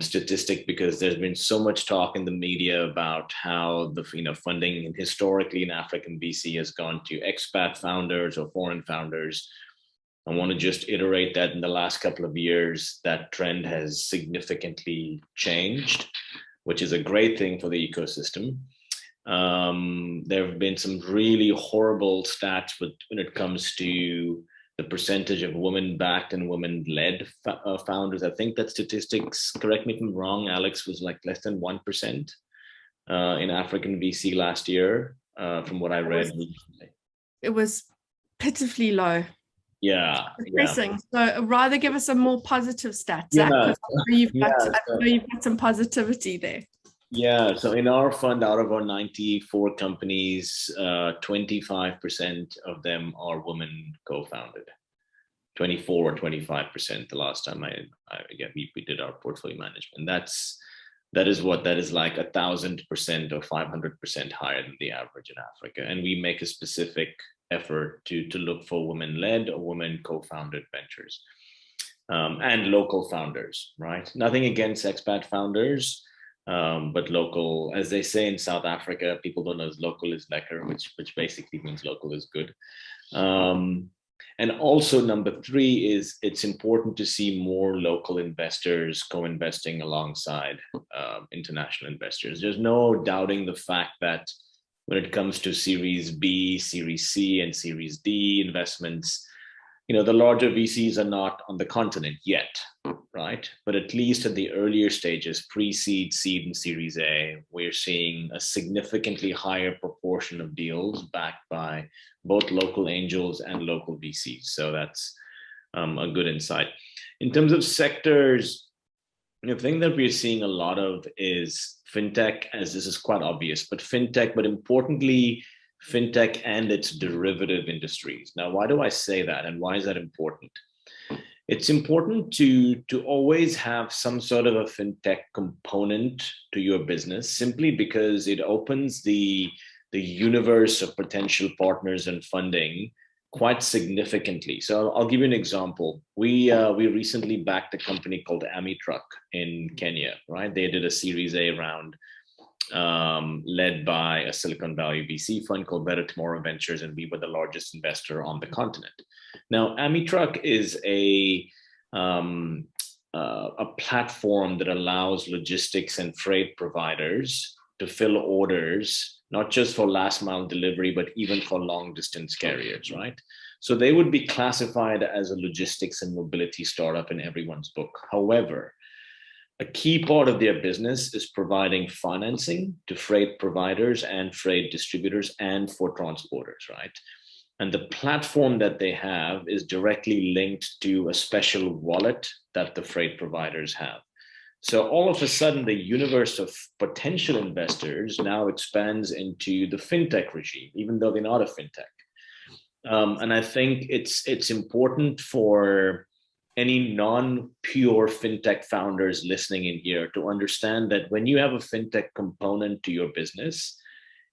statistic, because there's been so much talk in the media about how the funding historically in African VC has gone to expat founders or foreign founders. I want to just iterate that in the last couple of years, that trend has significantly changed, which is a great thing for the ecosystem. There have been some really horrible stats when it comes to the percentage of women-backed and women-led founders. I think that statistics, correct me if I'm wrong, Alex, was like less than 1% in African VC last year, from what I read. It was pitifully low. Yeah. Depressing. So rather give us some more positive stats, Zach, because I know you've got some positivity there. Yeah, so in our fund, out of our 94 companies, 25% of them are women co-founded. 24 or 25% the last time we did our portfolio management. That is like 1,000% or 500% higher than the average in Africa. And we make a specific effort to look for women-led or women co-founded ventures, and local founders, right? Nothing against expat founders. But local, as they say in South Africa, people don't know local is lekker, which basically means local is good. And also number 3 is it's important to see more local investors co-investing alongside international investors. There's no doubting the fact that when it comes to Series B, Series C, and Series D investments, the larger VCs are not on the continent yet, right? But at least at the earlier stages, pre-seed, seed, and Series A, we're seeing a significantly higher proportion of deals backed by both local angels and local VCs. So that's a good insight. In terms of sectors, the thing that we're seeing a lot of is fintech, as this is quite obvious, but fintech, but importantly, fintech and its derivative industries. Now, why do I say that, and why is that important? It's important to always have some sort of a fintech component to your business, simply because it opens the universe of potential partners and funding quite significantly. So I'll give you an example. We recently backed a company called AmiTruck in Kenya, right? They did a Series A round led by a Silicon Valley VC fund called Better Tomorrow Ventures, and we were the largest investor on the continent. Now, AmiTruck is a platform that allows logistics and freight providers to fill orders, not just for last mile delivery, but even for long distance carriers, right? So they would be classified as a logistics and mobility startup in everyone's book. However, a key part of their business is providing financing to freight providers and freight distributors and for transporters, right? And the platform that they have is directly linked to a special wallet that the freight providers have. So all of a sudden, the universe of potential investors now expands into the fintech regime, even though they're not a fintech. And I think it's important for any non-pure fintech founders listening in here to understand that when you have a fintech component to your business,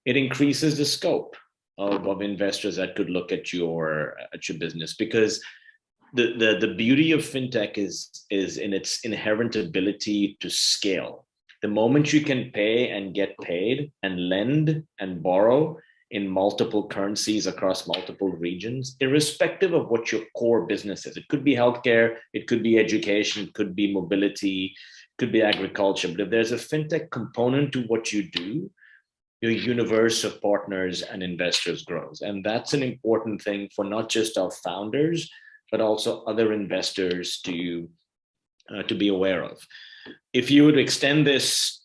it increases the scope of investors that could look at your business, because the beauty of fintech is in its inherent ability to scale. The moment you can pay and get paid and lend and borrow in multiple currencies across multiple regions, irrespective of what your core business is. It could be healthcare, it could be education, it could be mobility, it could be agriculture. But if there's a fintech component to what you do, your universe of partners and investors grows. And that's an important thing for not just our founders, but also other investors to be aware of. If you would extend this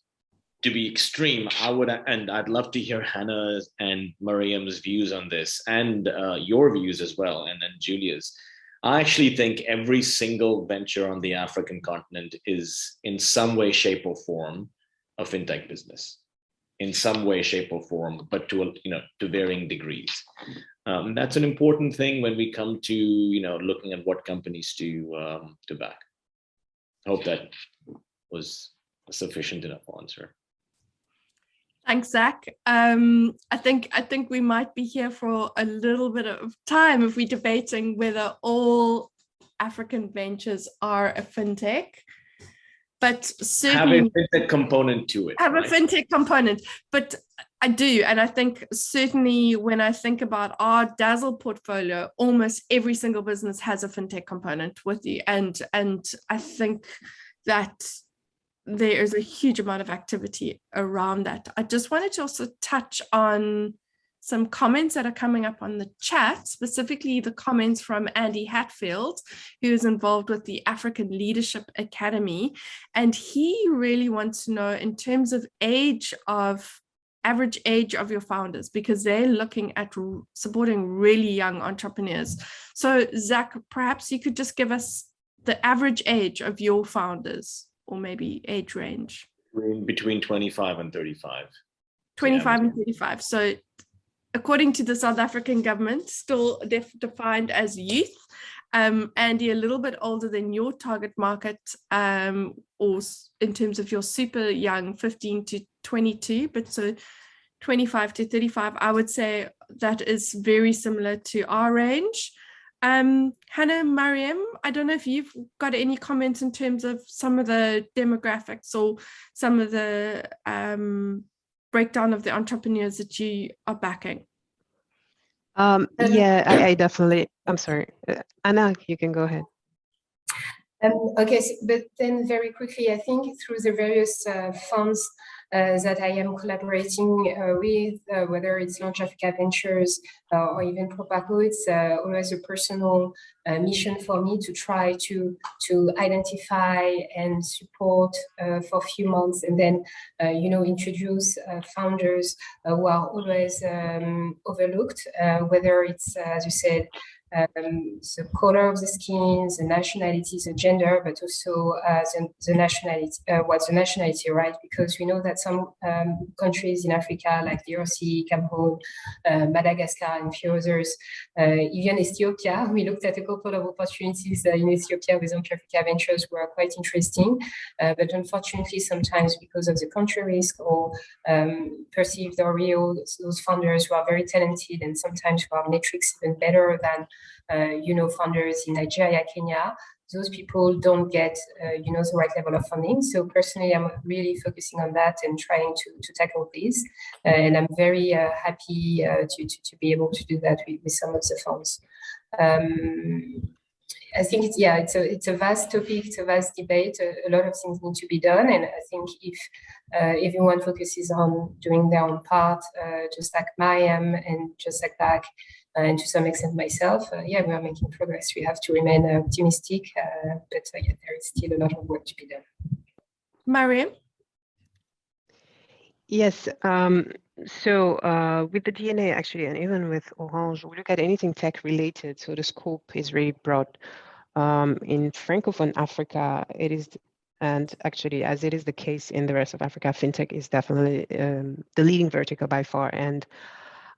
to be extreme, I'd love to hear Hannah's and Mariam's views on this, and your views as well, and then Julia's. I actually think every single venture on the African continent is in some way, shape, or form a fintech business, in some way, shape, or form, but to varying degrees. That's an important thing when we come to looking at what companies to back. I hope that was a sufficient enough answer. Thanks, Zach. I think we might be here for a little bit of time if we're debating whether all African ventures are a fintech. But certainly have a fintech component to it. Have right? A fintech component, but I do, and I think certainly when I think about our Dazzle portfolio, almost every single business has a fintech component with you, and I think that there is a huge amount of activity around that. I just wanted to also touch on some comments that are coming up on the chat, specifically the comments from Andy Hatfield, who is involved with the African Leadership Academy. And he really wants to know in terms of average age of your founders, because they're looking at supporting really young entrepreneurs. So Zach, perhaps you could just give us the average age of your founders, or maybe age range. Between 25 and 35. 25 and 35. So according to the South African government, still defined as youth. Andy, a little bit older than your target market, or in terms of your super young, 15 to 22, but so 25 to 35, I would say that is very similar to our range. Hannah, Mariam, I don't know if you've got any comments in terms of some of the demographics or some of the breakdown of the entrepreneurs that you are backing. Yeah, I definitely, I'm sorry. Anna, you can go ahead. Okay, but then very quickly, I think through the various funds that I am collaborating with, whether it's Launch Africa Ventures or even Propaco, it's always a personal mission for me to try to identify and support for a few months, and then introduce founders who are always overlooked, whether it's, as you said, the color of the skin, the nationality, the gender, but also the nationality, what's the nationality, right? Because we know that some countries in Africa, like DRC, Cameroon, Madagascar, and a few others, even Ethiopia, we looked at a couple of opportunities in Ethiopia with Africa Ventures were quite interesting, but unfortunately, sometimes because of the country risk or perceived or real, those founders who are very talented and sometimes who have metrics even better than founders in Nigeria, Kenya, those people don't get, the right level of funding. So personally, I'm really focusing on that and trying to tackle this. And I'm very happy to be able to do that with some of the funds. I think it's a vast topic, it's a vast debate. A lot of things need to be done, and I think if everyone focuses on doing their own part, just like Mariam and just like Dak, and to some extent myself, we are making progress. We have to remain optimistic, but there is still a lot of work to be done. Mariam? Yes. So with the DNA, actually, and even with Orange, we look at anything tech related. So the scope is really broad. In Francophone Africa, it is, and actually, as it is the case in the rest of Africa, fintech is definitely the leading vertical by far. And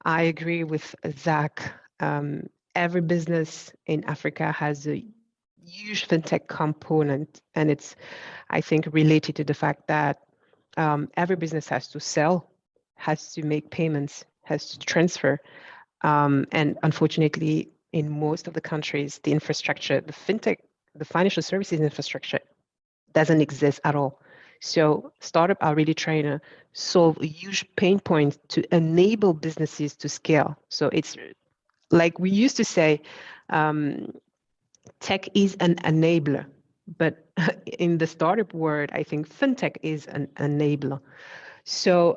I agree with Zach. Every business in Africa has a huge fintech component, and it's, I think, related to the fact that every business has to sell, has to make payments, has to transfer. And unfortunately, in most of the countries, the infrastructure, the fintech, the financial services infrastructure doesn't exist at all. So startups are really trying to solve a huge pain point to enable businesses to scale. So it's like we used to say, tech is an enabler. But in the startup world, I think fintech is an enabler. So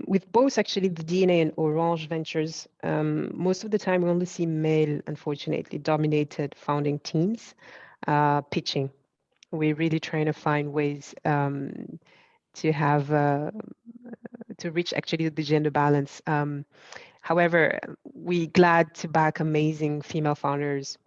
with both actually the DNA and Orange Ventures, most of the time we only see male, unfortunately, dominated founding teams pitching. We're really trying to find ways to have, to reach actually the gender balance. However, we're glad to back amazing female founders.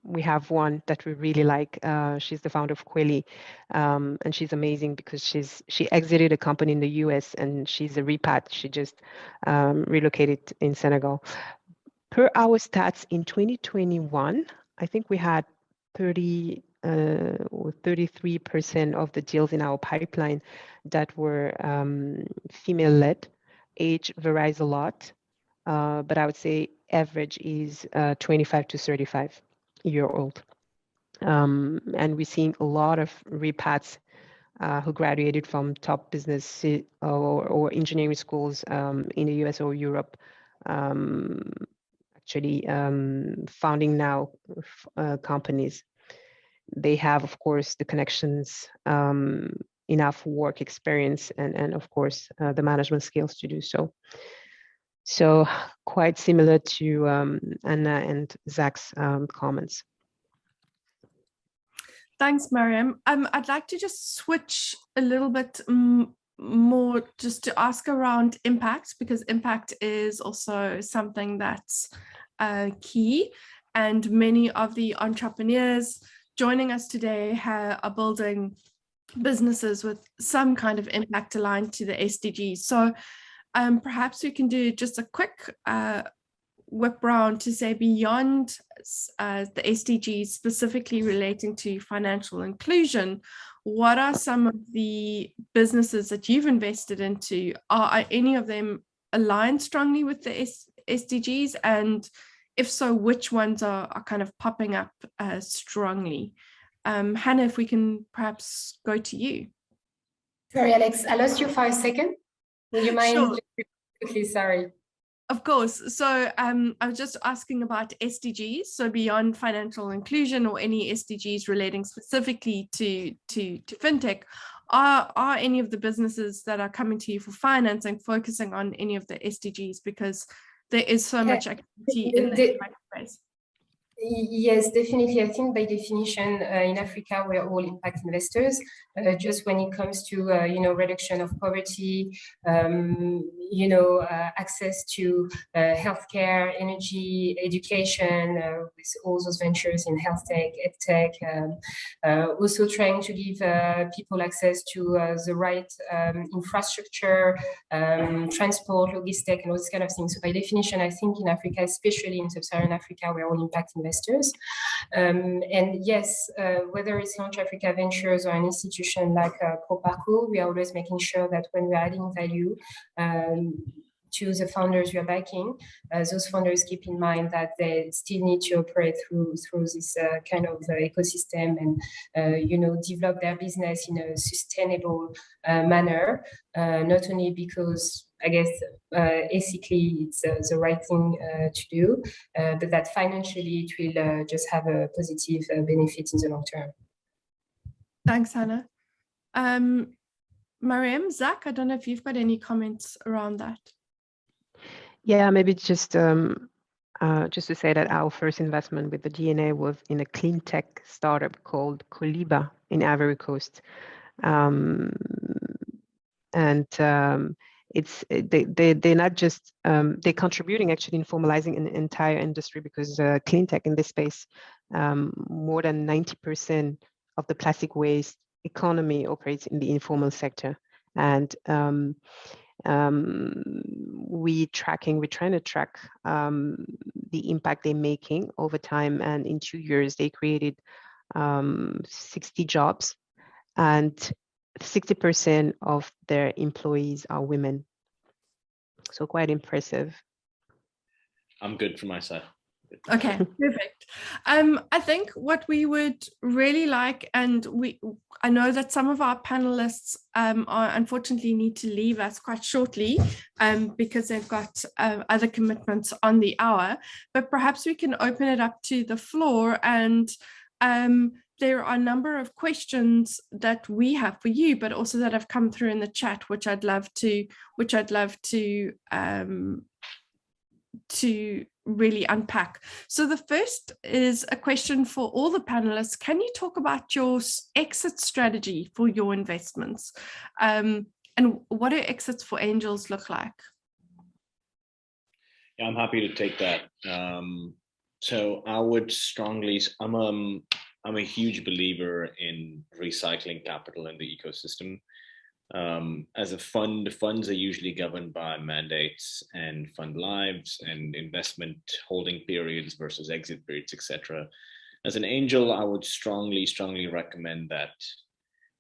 We have one that we really like. She's the founder of Kweli, and she's amazing because she exited a company in the US and she's a repat. She just relocated in Senegal. Per our stats in 2021, I think we had 30 or 33% of the deals in our pipeline that were female-led. Age varies a lot, but I would say average is 25 to 35-year-old. And we're seeing a lot of repats who graduated from top business or engineering schools in the US or Europe, actually founding now companies. They have, of course, the connections, enough work experience, and of course, the management skills to do so. So quite similar to Anna and Zach's comments. Thanks, Mariam. I'd like to just switch a little bit more just to ask around impact, because impact is also something that's key. And many of the entrepreneurs joining us today are building businesses with some kind of impact aligned to the SDGs. So perhaps we can do just a quick whip round to say beyond the SDGs specifically relating to financial inclusion, what are some of the businesses that you've invested into? Are any of them aligned strongly with the SDGs? And if so, which ones are kind of popping up strongly? Hannah, if we can perhaps go to you. Sorry, Alex, I lost you for a second. Will you mind? Sure. Quickly, sorry. Of course. So I was just asking about SDGs. So beyond financial inclusion or any SDGs relating specifically to fintech, are any of the businesses that are coming to you for financing focusing on any of the SDGs? Because there is so much activity in that space. Yes, definitely. I think by definition, in Africa, we're all impact investors. Just when it comes to, reduction of poverty, access to healthcare, energy, education, with all those ventures in health tech, ed tech, also trying to give people access to the right infrastructure, transport, logistics, and all this kind of things. So by definition, I think in Africa, especially in sub-Saharan Africa, we're all impact investors. And yes, whether it's Launch Africa Ventures or an institution like Proparco, we are always making sure that when we're adding value to the founders we are backing, those founders keep in mind that they still need to operate through this kind of ecosystem and develop their business in a sustainable manner, not only because I guess ethically it's the right thing to do, but that financially it will just have a positive benefit in the long term. Thanks, Hannah. Mariam, Zach, I don't know if you've got any comments around that. Yeah, maybe just to say that our first investment with the DNA was in a clean tech startup called Coliba in Ivory Coast. They're not just they're contributing actually in formalizing an entire industry, because clean tech in this space, more than 90% of the plastic waste economy operates in the informal sector, and we're trying to track the impact they're making over time. And in 2 years, they created 60 jobs, and 60% of their employees are women. So quite impressive. I'm good for my side. Okay, perfect. I think what we would really like, and I know that some of our panelists are unfortunately need to leave us quite shortly because they've got other commitments on the hour, but perhaps we can open it up to the floor, and there are a number of questions that we have for you, but also that have come through in the chat, which I'd love to really unpack. So the first is a question for all the panelists. Can you talk about your exit strategy for your investments? And what do exits for angels look like? Yeah, I'm happy to take that. So I would strongly, I'm a huge believer in recycling capital in the ecosystem. As a fund, funds are usually governed by mandates and fund lives and investment holding periods versus exit periods, etc. As an angel, I would strongly recommend that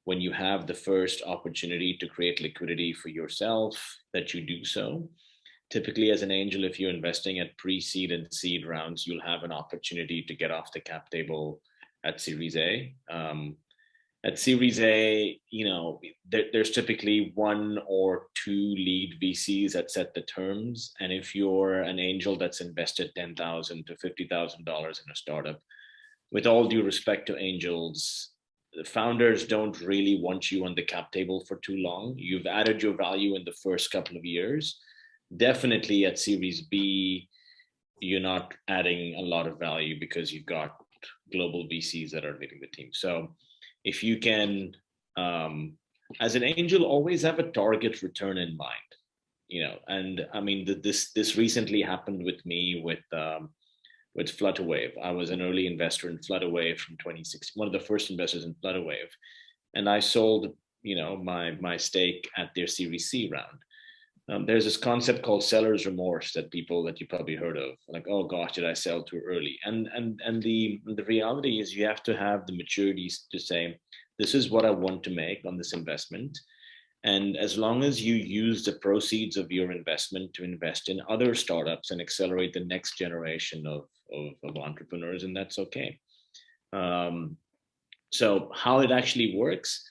when you have the first opportunity to create liquidity for yourself, that you do so. Typically, as an angel, if you're investing at pre-seed and seed rounds, you'll have an opportunity to get off the cap table at Series A. At Series A, there's typically 1 or 2 lead VCs that set the terms. And if you're an angel that's invested $10,000 to $50,000 in a startup, with all due respect to angels, the founders don't really want you on the cap table for too long. You've added your value in the first couple of years. Definitely at Series B, you're not adding a lot of value because you've got global VCs that are leading the team. So if you can, as an angel, always have a target return in mind, and I mean, this recently happened with me with Flutterwave. I was an early investor in Flutterwave from 2016, one of the first investors in Flutterwave, and I sold, my stake at their Series C round. There's this concept called seller's remorse that you probably heard of, like, oh gosh, did I sell too early? And the reality is you have to have the maturity to say, this is what I want to make on this investment. And as long as you use the proceeds of your investment to invest in other startups and accelerate the next generation of entrepreneurs, and that's okay. So how it actually works: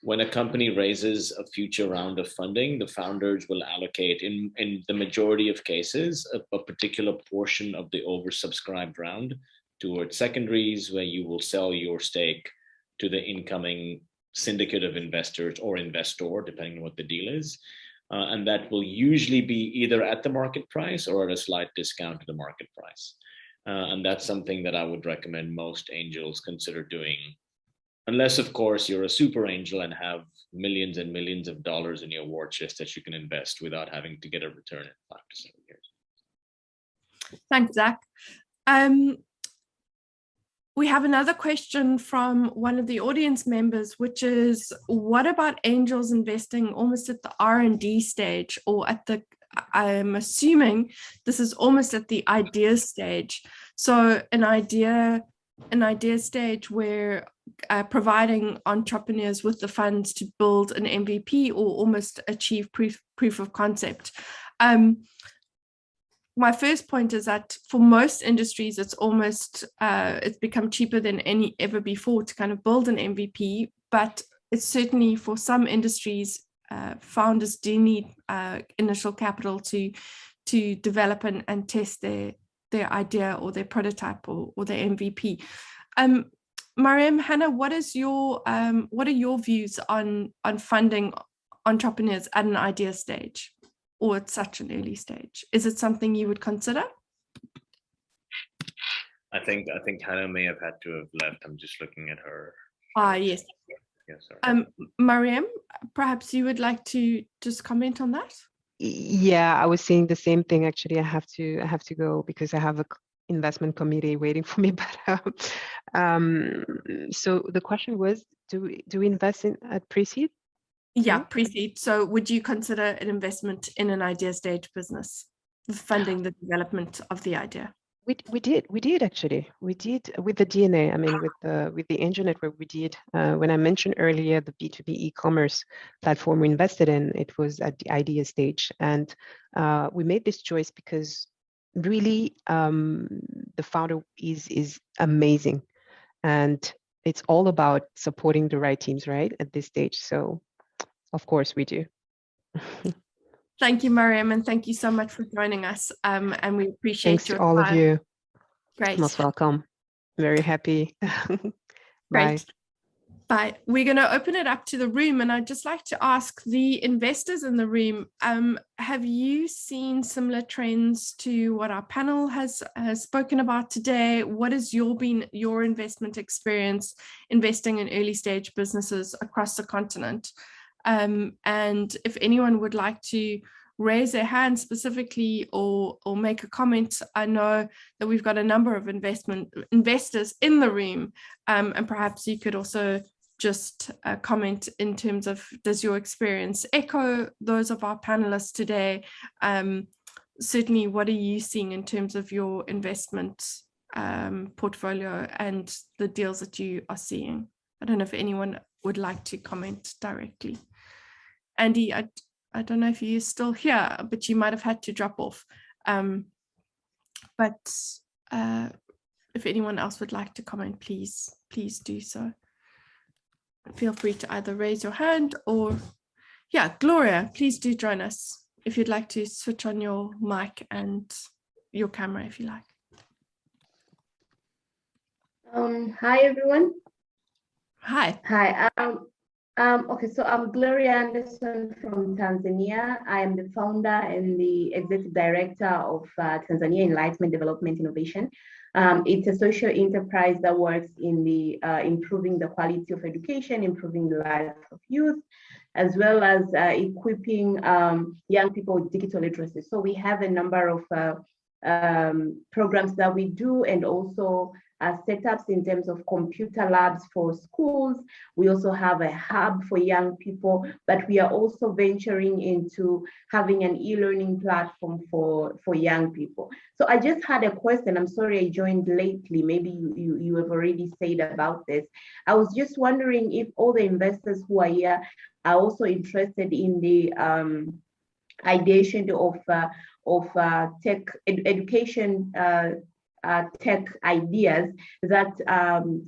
when a company raises a future round of funding, the founders will allocate, in the majority of cases, a particular portion of the oversubscribed round towards secondaries, where you will sell your stake to the incoming syndicate of investors or investor, depending on what the deal is. And that will usually be either at the market price or at a slight discount to the market price. And that's something that I would recommend most angels consider doing. Unless, of course, you're a super angel and have millions and millions of dollars in your war chest that you can invest without having to get a return in 5 to 7 years. Thanks, Zach. We have another question from one of the audience members, which is, what about angels investing almost at the R&D stage, or at the, I'm assuming this is almost at the idea stage. So an idea stage where providing entrepreneurs with the funds to build an MVP or almost achieve proof of concept. My first point is that for most industries, it's almost, it's become cheaper than ever before to kind of build an MVP, but it's certainly for some industries, founders do need initial capital to develop and test their idea or their prototype or their MVP. Mariam, Hannah, what are your views on funding entrepreneurs at an idea stage or at such an early stage? Is it something you would consider? I think Hannah may have had to have left. I'm just looking at her. Yes. Yeah, sorry. Mariam, perhaps you would like to just comment on that? Yeah, I was saying the same thing. Actually, I have to go because I have a investment committee waiting for me. But so the question was, do we invest at pre-seed? Yeah, pre-seed. So would you consider an investment in an idea stage business, funding the development of the idea? We did actually. We did with the DNA. I mean, with the Angel Network, we did. When I mentioned earlier the B2B e-commerce platform we invested in, it was at the idea stage, and we made this choice because really the founder is amazing, and it's all about supporting the right teams, right, at this stage. So, of course, we do. Thank you, Mariam, and thank you so much for joining us. And we appreciate Thanks your to all time. of you. Great. Most welcome. Very happy. Bye. Great. Bye. We're going to open it up to the room, and I'd just like to ask the investors in the room, have you seen similar trends to what our panel has spoken about today? What has been your investment experience investing in early stage businesses across the continent? And if anyone would like to raise their hand specifically or make a comment, I know that we've got a number of investors in the room, and perhaps you could also just comment in terms of, does your experience echo those of our panelists today? Certainly, what are you seeing in terms of your investment portfolio and the deals that you are seeing? I don't know if anyone would like to comment directly. Andy, I don't know if you're still here, but you might have had to drop off. But if anyone else would like to comment, please do so. Feel free to either raise your hand or, yeah, Gloria, please do join us if you'd like to switch on your mic and your camera if you like. Hi, everyone. Hi. Hi. Okay, so I'm Gloria Anderson from Tanzania. I am the founder and the executive director of Tanzania Enlightenment Development Innovation. It's a social enterprise that works in the improving the quality of education, improving the life of youth, as well as equipping young people with digital literacy. So we have a number of programs that we do, and also setups in terms of computer labs for schools. We also have a hub for young people, but we are also venturing into having an e-learning platform for young people. So I just had a question. I'm sorry I joined lately. Maybe you have already said about this. I was just wondering if all the investors who are here are also interested in the ideation of tech education tech ideas that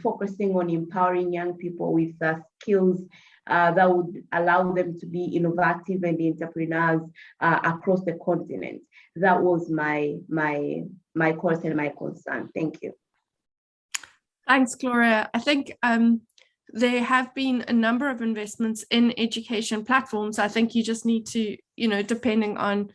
focusing on empowering young people with skills that would allow them to be innovative and entrepreneurs across the continent. That was my question, my concern. Thank you. Thanks, Gloria. I think there have been a number of investments in education platforms. I think you just need to, depending on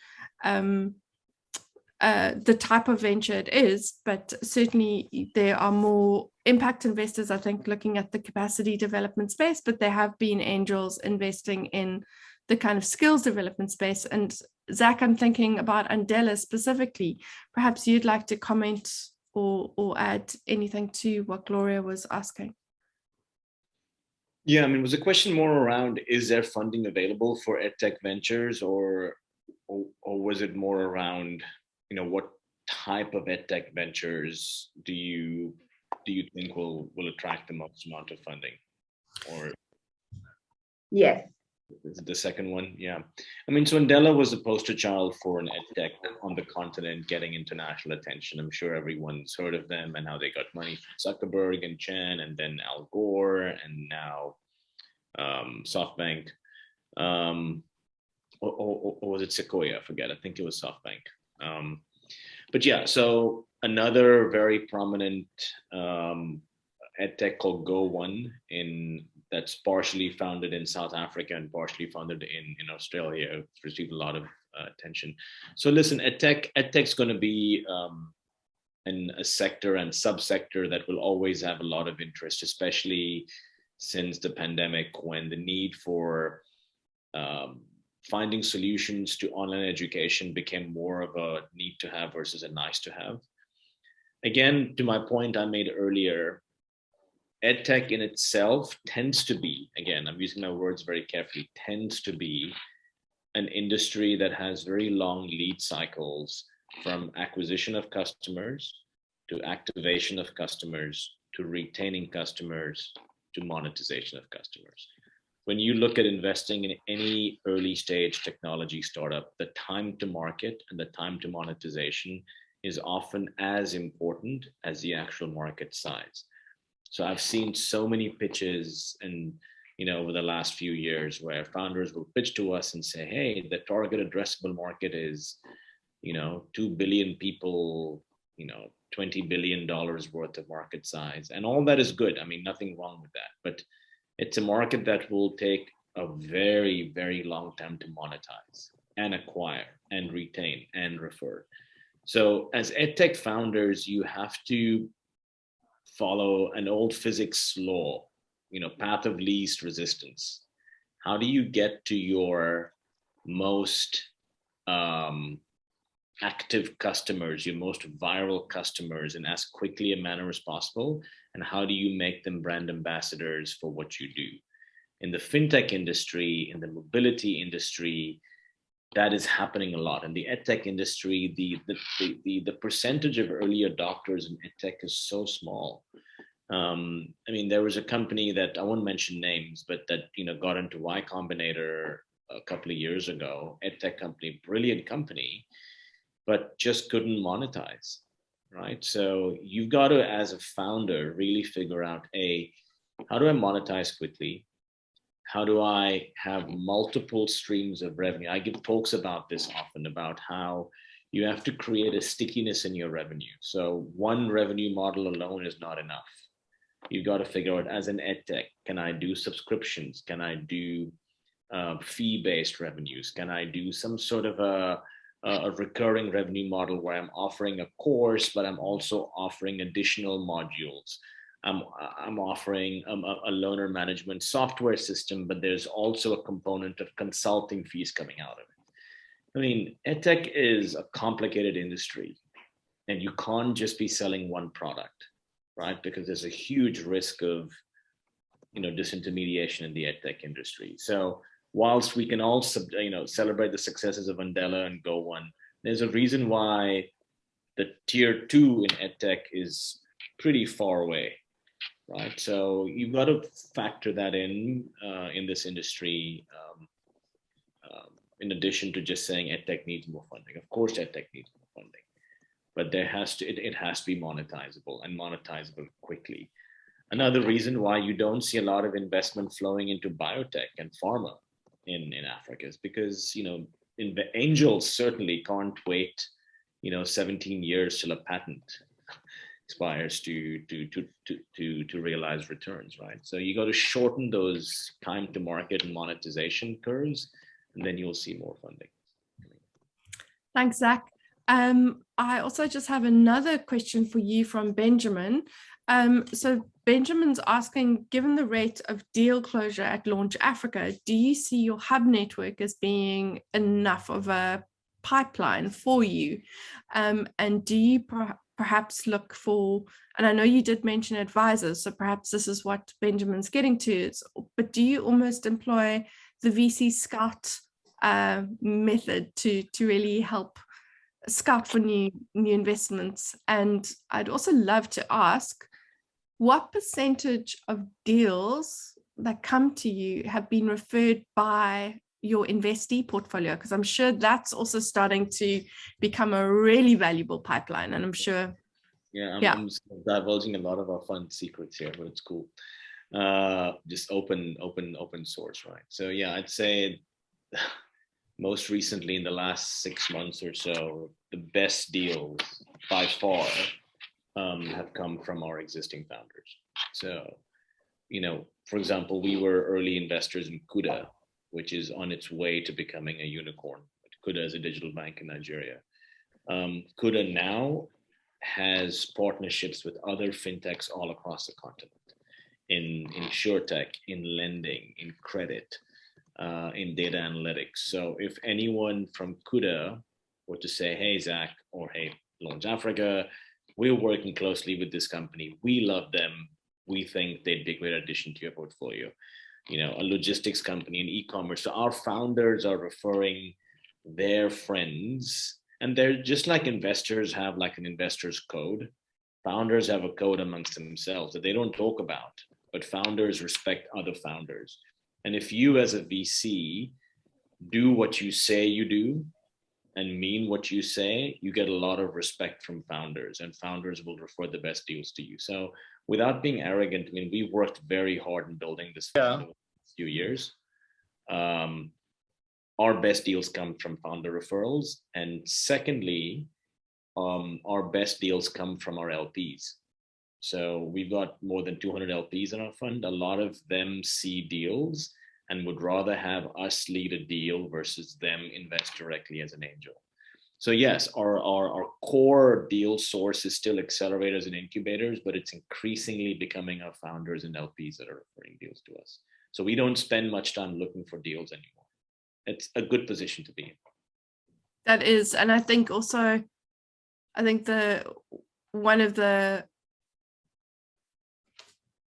the type of venture it is, but certainly there are more impact investors, I think, looking at the capacity development space, but there have been angels investing in the kind of skills development space. And Zach, I'm thinking about Andela specifically. Perhaps you'd like to comment or add anything to what Gloria was asking. Yeah, I mean, was the question more around, is there funding available for EdTech ventures, or was it more around, what type of EdTech ventures do you think will attract the most amount of funding? Or yes, is it the second one? Yeah, I mean, so Andela was the poster child for an EdTech on the continent getting international attention. I'm sure everyone's heard of them and how they got money from Zuckerberg and Chen, and then Al Gore, and now SoftBank, or was it Sequoia? I forget. I think it was SoftBank. But yeah, so another very prominent EdTech called Go1 that's partially founded in South Africa and partially founded in Australia. It's received a lot of attention. So listen, EdTech's going to be in a sector and subsector that will always have a lot of interest, especially since the pandemic, when the need for finding solutions to online education became more of a need to have versus a nice to have. Again, to my point I made earlier, EdTech in itself tends to be, again, I'm using my words very carefully, tends to be an industry that has very long lead cycles, from acquisition of customers to activation of customers to retaining customers to monetization of customers. When you look at investing in any early stage technology startup, the time to market and the time to monetization is often as important as the actual market size. So I've seen so many pitches and over the last few years where founders will pitch to us and say, hey, the target addressable market is 2 billion people, $20 billion worth of market size. And all that is good. I mean, nothing wrong with that. But it's a market that will take a very, very long time to monetize and acquire and retain and refer. So as EdTech founders, you have to follow an old physics law, path of least resistance. How do you get to your most active customers, your most viral customers, in as quickly a manner as possible? And how do you make them brand ambassadors for what you do? In the fintech industry, in the mobility industry, that is happening a lot. In the EdTech industry, the percentage of early adopters in EdTech is so small. I mean, there was a company that I won't mention names, but that got into Y Combinator a couple of years ago, EdTech company, brilliant company, but just couldn't monetize, right? So you've got to, as a founder, really figure out, how do I monetize quickly? How do I have multiple streams of revenue? I give talks about this often, about how you have to create a stickiness in your revenue. So one revenue model alone is not enough. You've got to figure out, as an EdTech, can I do subscriptions? Can I do fee-based revenues? Can I do some sort of a recurring revenue model where I'm offering a course, but I'm also offering additional modules? I'm offering a learner management software system, but there's also a component of consulting fees coming out of it. I mean, EdTech is a complicated industry, and you can't just be selling one product, right? Because there's a huge risk of, disintermediation in the EdTech industry. So whilst we can all, celebrate the successes of Andela and Go1, there's a reason why the tier 2 in EdTech is pretty far away, right? So you've got to factor that in this industry, in addition to just saying EdTech needs more funding. Of course, EdTech needs more funding, but it has to be monetizable, and monetizable quickly. Another reason why you don't see a lot of investment flowing into biotech and pharma in Africa is because, angels certainly can't wait, 17 years till a patent expires to realize returns, right? So you got to shorten those time to market and monetization curves, and then you'll see more funding. Thanks, Zach. I also just have another question for you from Benjamin. So Benjamin's asking, given the rate of deal closure at Launch Africa, do you see your hub network as being enough of a pipeline for you? And do you perhaps look for, and I know you did mention advisors, so perhaps this is what Benjamin's getting to, but do you almost employ the VC scout method to really help scout for new investments? And I'd also love to ask, what percentage of deals that come to you have been referred by your investee portfolio? Because I'm sure that's also starting to become a really valuable pipeline, and I'm sure. I'm divulging a lot of our fund secrets here, but it's cool. Just open source, right? So yeah, I'd say most recently in the last 6 months or so, the best deals by far have come from our existing founders. So, for example, we were early investors in Kuda, which is on its way to becoming a unicorn. Kuda is a digital bank in Nigeria. Kuda now has partnerships with other fintechs all across the continent, in insurtech, in lending, in credit, in data analytics. So if anyone from Kuda were to say, hey, Zach, or hey, Launch Africa, we're working closely with this company, we love them, we think they'd be a great addition to your portfolio. A logistics company, an e-commerce. So our founders are referring their friends, and they're just like investors have like an investor's code. Founders have a code amongst themselves that they don't talk about, but founders respect other founders. And if you as a VC do what you say you do and mean what you say, you get a lot of respect from founders, and founders will refer the best deals to you. So without being arrogant, we've worked very hard in building this fund over the last few years. Our best deals come from founder referrals. And secondly, our best deals come from our LPs. So we've got more than 200 LPs in our fund. A lot of them see deals and would rather have us lead a deal versus them invest directly as an angel. So yes, our core deal source is still accelerators and incubators, but it's increasingly becoming our founders and LPs that are referring deals to us. So we don't spend much time looking for deals anymore. It's a good position to be in. That is, and I think also, one of the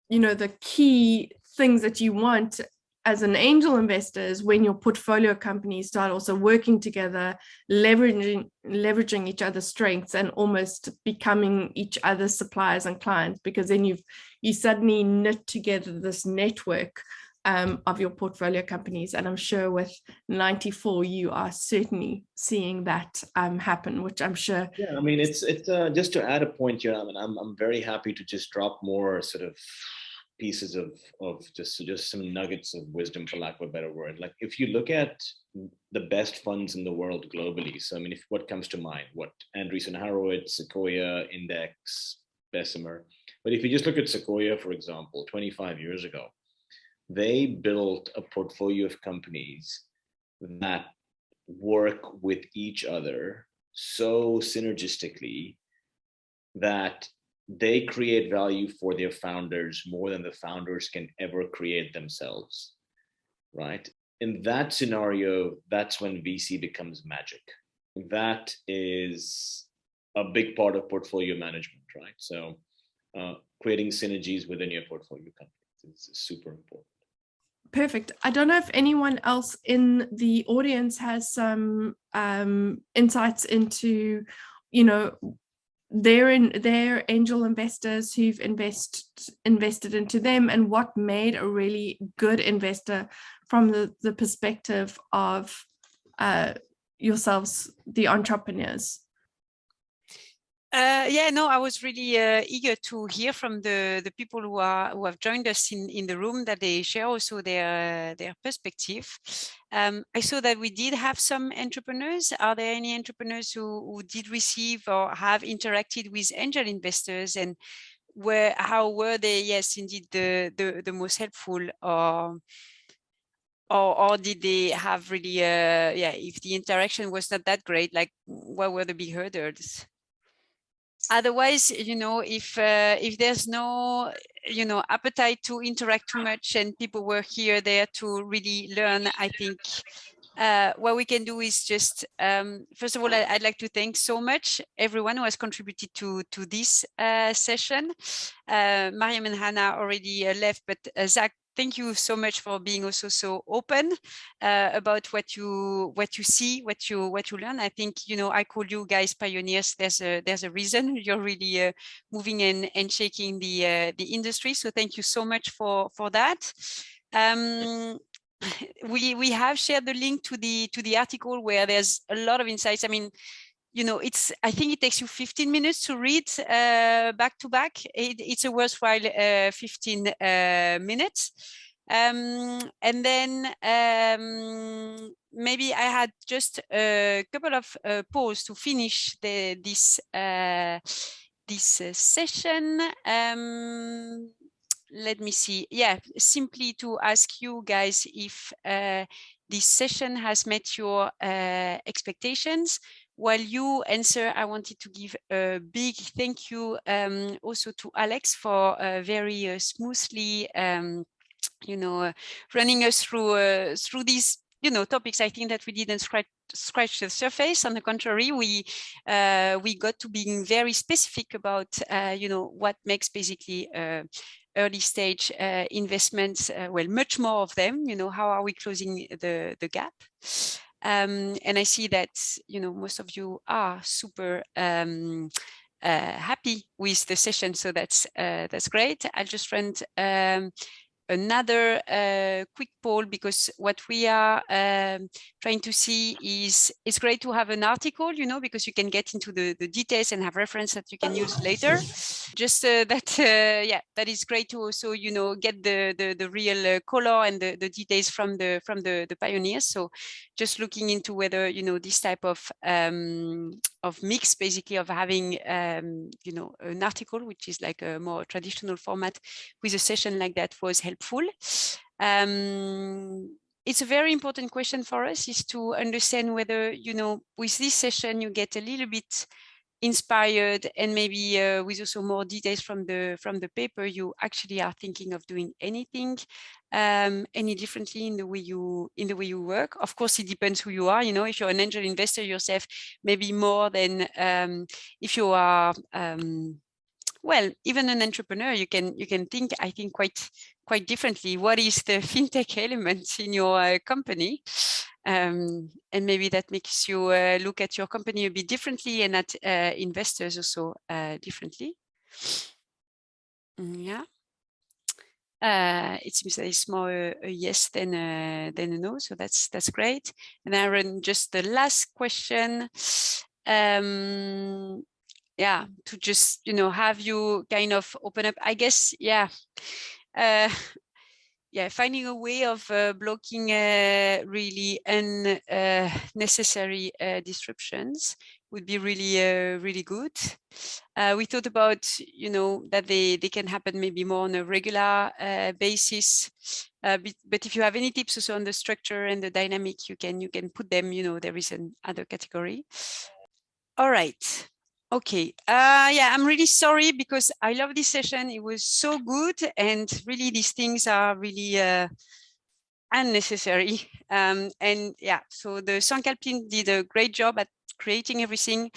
the key things that you want as an angel investor is when your portfolio companies start also working together, leveraging each other's strengths and almost becoming each other's suppliers and clients, because then you suddenly knit together this network of your portfolio companies. And I'm sure with 94, you are certainly seeing that happen, which I'm sure. Yeah, it's just to add a point here. I'm very happy to just drop more sort of pieces of just some nuggets of wisdom, for lack of a better word. Like if you look at the best funds in the world globally, so if what comes to mind, what Andreessen Horowitz, Sequoia, Index, Bessemer. But if you just look at Sequoia, for example, 25 years ago, they built a portfolio of companies that work with each other so synergistically that they create value for their founders more than the founders can ever create themselves, right? In that scenario, that's when VC becomes magic. That is a big part of portfolio management, right? So creating synergies within your portfolio companies is super important. Perfect. I don't know if anyone else in the audience has some insights into, their angel investors who've invested into them, and what made a really good investor from the perspective of yourselves, the entrepreneurs. I was really eager to hear from the people who have joined us in the room, that they share also their perspective. I saw that we did have some entrepreneurs. Are there any entrepreneurs who did receive or have interacted with angel investors, and how were they? Yes, indeed, the most helpful, or or did they have really, yeah, if the interaction was not that great, like what were the big hurdles? Otherwise, you know, if there's no, you know, appetite to interact too much and people were here there to really learn, I think what we can do is just, first of all, I'd like to thank so much everyone who has contributed to this session. Mariam and Hannah already left, but Zach, thank you so much for being also so open about what you see, what you learn. I think, you know, I call you guys pioneers. There's a reason you're really moving and shaking the industry. So thank you so much for that. We have shared the link to the article where there's a lot of insights. I mean, you know, I think it takes you 15 minutes to read back to back. It's a worthwhile 15 minutes. And then maybe I had just a couple of polls to finish this session. Let me see. Yeah, simply to ask you guys if this session has met your expectations. While you answer, I wanted to give a big thank you also to Alex for very smoothly, you know, running us through these, you know, topics. I think that we didn't scratch the surface. On the contrary, we got to being very specific about, you know, what makes basically early stage investments, well, much more of them, you know, how are we closing the gap? And I see that, you know, most of you are super happy with the session, so that's great. I'll just run another quick poll, because what we are trying to see is, it's great to have an article, you know, because you can get into the details and have reference that you can use later. Just that, yeah, that is great to also, you know, get the real color and the details from the pioneers. So just looking into whether, you know, this type of mix, basically, of having, you know, an article, which is like a more traditional format, with a session like that was helpful. It's a very important question for us, is to understand whether, you know, with this session, you get a little bit inspired, and maybe with also more details from the paper, you actually are thinking of doing anything any differently in the way you work. Of course, it depends who you are. You know, if you're an angel investor yourself, maybe more than if you are well, even an entrepreneur, you can think, I think, quite differently. What is the fintech element in your company? And maybe that makes you look at your company a bit differently, and at investors also differently. Yeah. It seems that it's more a yes than a no, so that's great. And I run just the last question. Yeah, to just, you know, have you kind of open up, I guess, yeah. Yeah, finding a way of blocking really unnecessary disruptions would be really good. We thought about, you know, that they can happen maybe more on a regular basis. But if you have any tips also on the structure and the dynamic, you can put them, you know, there is another category. All right. Okay. Yeah, I'm really sorry, because I love this session. It was so good, and really these things are really unnecessary. And yeah, so the Sankalp team did a great job at creating everything.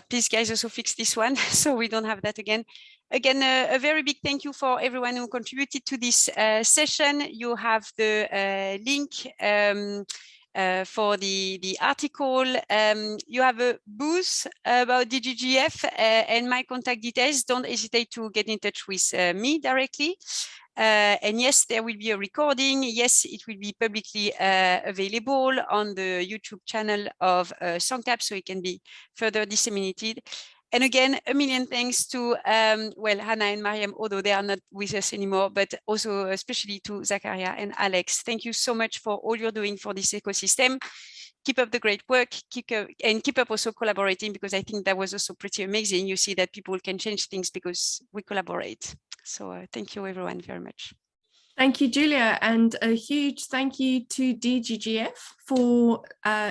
Please, guys, also fix this one so we don't have that again. Again, a very big thank you for everyone who contributed to this session. You have the link for the article. You have a booth about DGGF and my contact details. Don't hesitate to get in touch with me directly. And yes, there will be a recording. Yes, it will be publicly available on the YouTube channel of Sankalp, so it can be further disseminated. And again, a million thanks to, well, Hannah and Mariam, although they are not with us anymore, but also especially to Zakaria and Alex. Thank you so much for all you're doing for this ecosystem. Keep up the great work, keep up also collaborating, because I think that was also pretty amazing. You see that people can change things because we collaborate. So thank you everyone very much. Thank you, Julia, and a huge thank you to DGGF for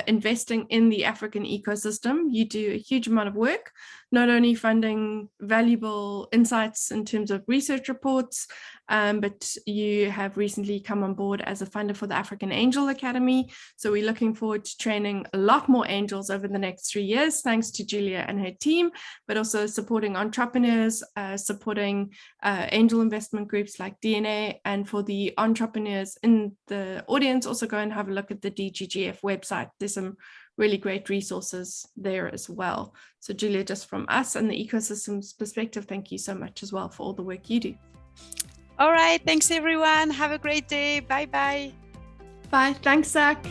investing in the African ecosystem. You do a huge amount of work, not only funding valuable insights in terms of research reports, but you have recently come on board as a funder for the African Angel Academy. So we're looking forward to training a lot more angels over the next 3 years, thanks to Julia and her team, but also supporting entrepreneurs, supporting angel investment groups like DNA. And for the entrepreneurs in the audience, also go and have a look at the DGGF website. There's some really great resources there as well. So Julia, just from us and the ecosystem's perspective, thank you so much as well for all the work you do. All right, thanks everyone. Have a great day. Bye-bye. Bye. Thanks, Zach.